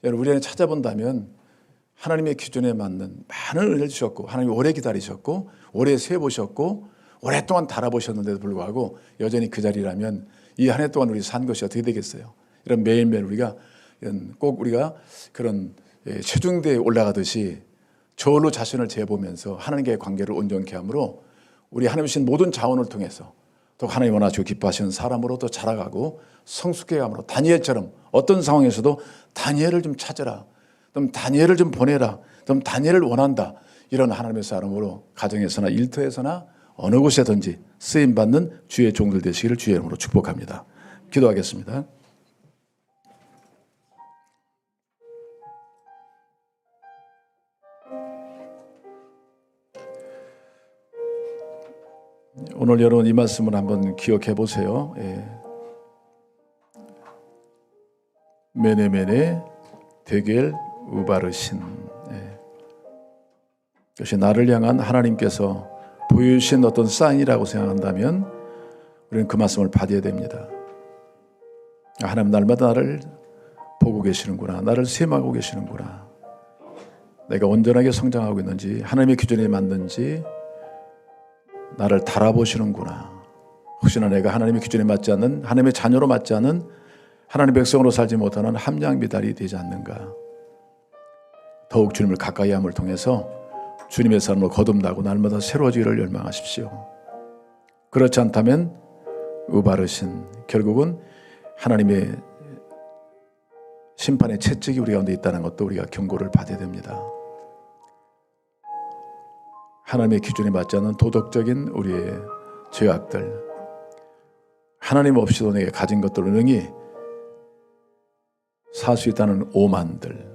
여러분 우리 안에 찾아본다면 하나님의 기준에 맞는 많은 은혜를 주셨고 하나님이 오래 기다리셨고 오래 세보셨고 오랫동안 달아보셨는데도 불구하고 여전히 그 자리라면 이 한 해 동안 우리 산 것이 어떻게 되겠어요? 이런 매일매일 우리가 꼭 우리가 그런 체중대에 올라가듯이 저울로 자신을 재보면서 하나님과의 관계를 온전케 함으로 우리 하나님 주신 모든 자원을 통해서 또 하나님 원하시고 기뻐하시는 사람으로 더 자라가고 성숙해 감으로 다니엘처럼 어떤 상황에서도 다니엘을 좀 찾아라. 좀 다니엘을 좀 보내라. 좀 다니엘을 원한다. 이런 하나님의 사람으로 가정에서나 일터에서나 어느 곳에든지 쓰임받는 주의 종들 되시기를 주의 이름으로 축복합니다. 기도하겠습니다. 오늘 여러분 이 말씀을 한번 기억해 보세요. 메네메네 데겔 우바르신. 이것이 나를 향한 하나님께서 보여주신 어떤 사인이라고 생각한다면 우리는 그 말씀을 받아야 됩니다. 하나님 날마다 나를 보고 계시는구나. 나를 셈하고 계시는구나. 내가 온전하게 성장하고 있는지 하나님의 기준에 맞는지 나를 달아보시는구나. 혹시나 내가 하나님의 기준에 맞지 않는 하나님의 자녀로 맞지 않는 하나님의 백성으로 살지 못하는 함량미달이 되지 않는가. 더욱 주님을 가까이 함을 통해서 주님의 삶으로 거듭나고 날마다 새로워지기를 열망하십시오. 그렇지 않다면 우바르신 결국은 하나님의 심판의 채찍이 우리 가운데 있다는 것도 우리가 경고를 받아야 됩니다. 하나님의 기준에 맞지 않는 도덕적인 우리의 죄악들, 하나님 없이도 내게 가진 것들을 능히 살 수 있다는 오만들,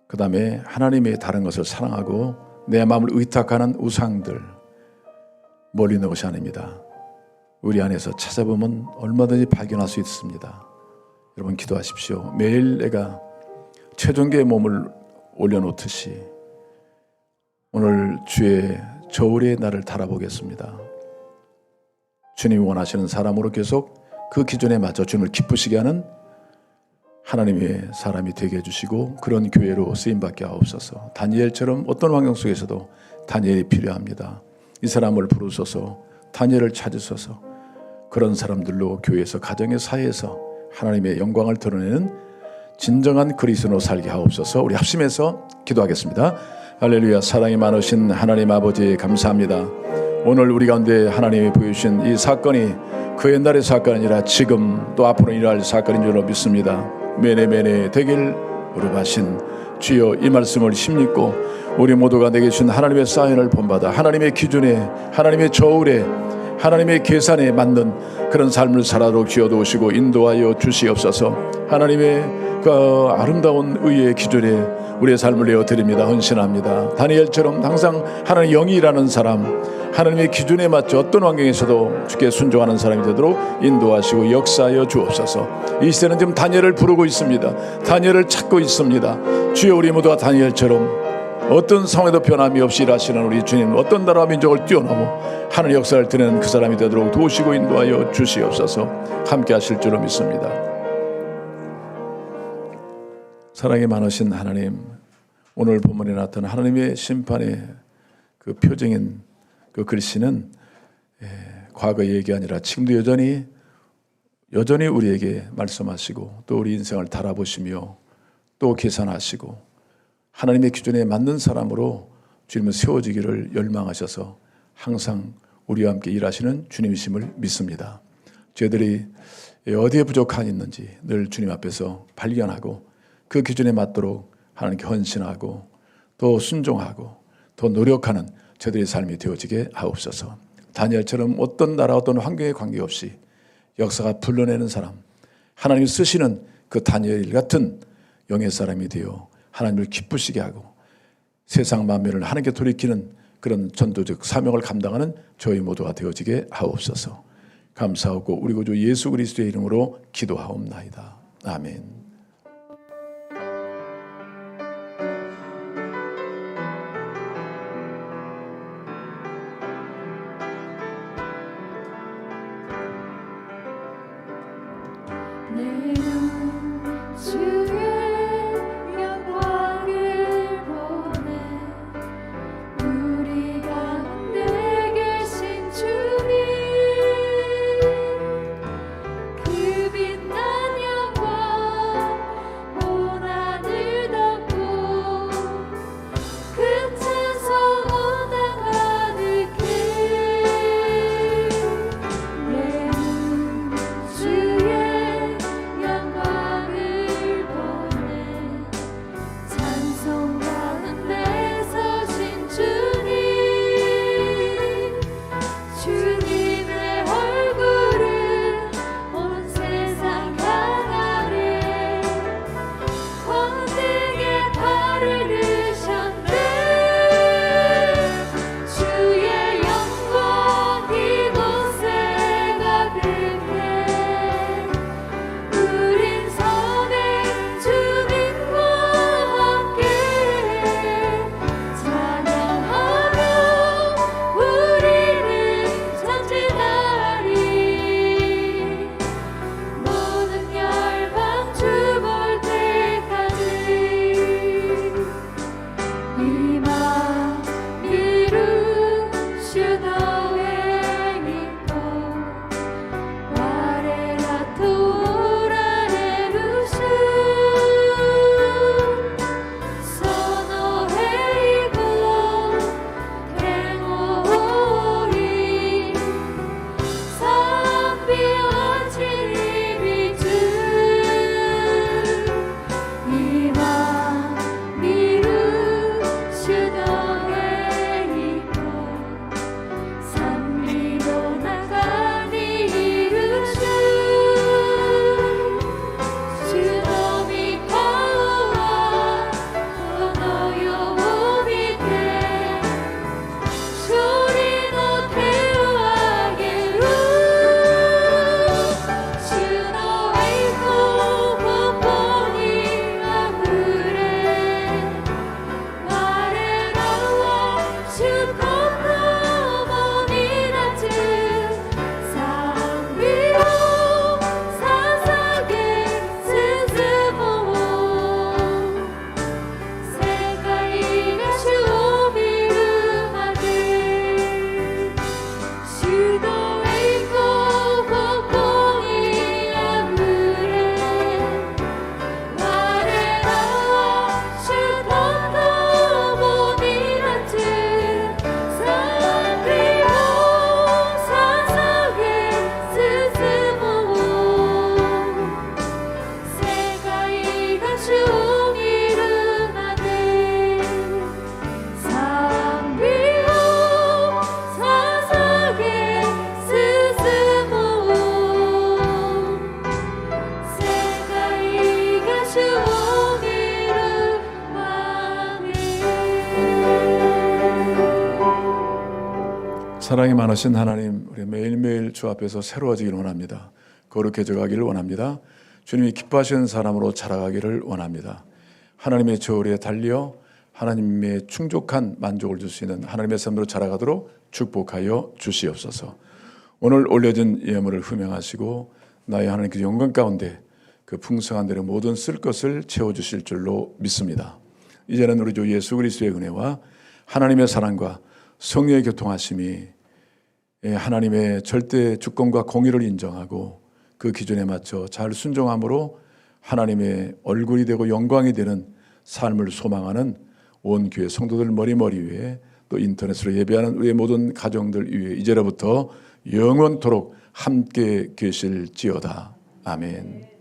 그 다음에 하나님의 다른 것을 사랑하고 내 마음을 의탁하는 우상들, 멀리 있는 것이 아닙니다. 우리 안에서 찾아보면 얼마든지 발견할 수 있습니다. 여러분 기도하십시오. 매일 내가 최종계의 몸을 올려놓듯이 오늘 주의 저울에 나를 달아보겠습니다. 주님이 원하시는 사람으로 계속 그 기준에 맞춰 주님을 기쁘시게 하는 하나님의 사람이 되게 해주시고 그런 교회로 쓰임받게 하옵소서. 다니엘처럼 어떤 환경 속에서도 다니엘이 필요합니다. 이 사람을 부르소서, 다니엘을 찾으소서. 그런 사람들로 교회에서, 가정의 사회에서 하나님의 영광을 드러내는 진정한 그리스도로 살게 하옵소서. 우리 합심해서 기도하겠습니다. 할렐루야. 사랑이 많으신 하나님 아버지 감사합니다. 오늘 우리 가운데 하나님이 보여주신 이 사건이 그 옛날의 사건이 아니라 지금 또 앞으로 일어날 사건인 줄 믿습니다. 매네매네 되길 우르바신 주여, 이 말씀을 힘입고 우리 모두가 내게 주신 하나님의 사인을 본받아 하나님의 기준에, 하나님의 저울에, 하나님의 계산에 맞는 그런 삶을 살아도록 지어도시고 인도하여 주시옵소서. 하나님의 그 아름다운 의의 기준에 우리의 삶을 내어드립니다. 헌신합니다. 다니엘처럼 항상 하나님의 영이 일하는 사람, 하나님의 기준에 맞춰 어떤 환경에서도 주께 순종하는 사람이 되도록 인도하시고 역사하여 주옵소서. 이 시대는 지금 다니엘을 부르고 있습니다. 다니엘을 찾고 있습니다. 주여, 우리 모두가 다니엘처럼 어떤 상황에도 변함이 없이 일하시는 우리 주님, 어떤 나라와 민족을 뛰어넘어 하나님의 역사를 드리는 그 사람이 되도록 도우시고 인도하여 주시옵소서. 함께 하실 줄로 믿습니다. 사랑이 많으신 하나님, 오늘 본문에 나타난 하나님의 심판의 그 표정인 그 글씨는 과거 얘기 아니라 지금도 여전히 우리에게 말씀하시고 또 우리 인생을 달아보시며 또 계산하시고 하나님의 기준에 맞는 사람으로 주님은 세워지기를 열망하셔서 항상 우리와 함께 일하시는 주님이심을 믿습니다. 저희들이 어디에 부족함이 있는지 늘 주님 앞에서 발견하고 그 기준에 맞도록 하나님께 헌신하고 또 순종하고 더 노력하는 저들의 삶이 되어지게 하옵소서. 다니엘처럼 어떤 나라 어떤 환경에 관계없이 역사가 불러내는 사람, 하나님이 쓰시는 그 다니엘 같은 영의 사람이 되어 하나님을 기쁘시게 하고 세상 만면을 하나님께 돌이키는 그런 전도적 사명을 감당하는 저희 모두가 되어지게 하옵소서. 감사하고 우리 구주 예수 그리스도의 이름으로 기도하옵나이다. 아멘.
주의
사랑이 많으신 하나님, 우리 매일매일 주 앞에서 새로워지기를 원합니다. 거룩해져 가기를 원합니다. 주님이 기뻐하시는 사람으로 자라가기를 원합니다. 하나님의 저울에 달려 하나님의 충족한 만족을 줄 수 있는 하나님의 삶으로 자라가도록 축복하여 주시옵소서. 오늘 올려진 예물을 흠양하시고 나의 하나님 그 영광 가운데 그 풍성한 대로 모든 쓸 것을 채워주실 줄로 믿습니다. 이제는 우리 주 예수 그리스도의 은혜와 하나님의 사랑과 성령의 교통하심이 하나님의 절대 주권과 공의를 인정하고 그 기준에 맞춰 잘 순종함으로 하나님의 얼굴이 되고 영광이 되는 삶을 소망하는 온 교회 성도들 머리머리 위에 또 인터넷으로 예배하는 우리의 모든 가정들 위에 이제로부터 영원토록 함께 계실지어다. 아멘.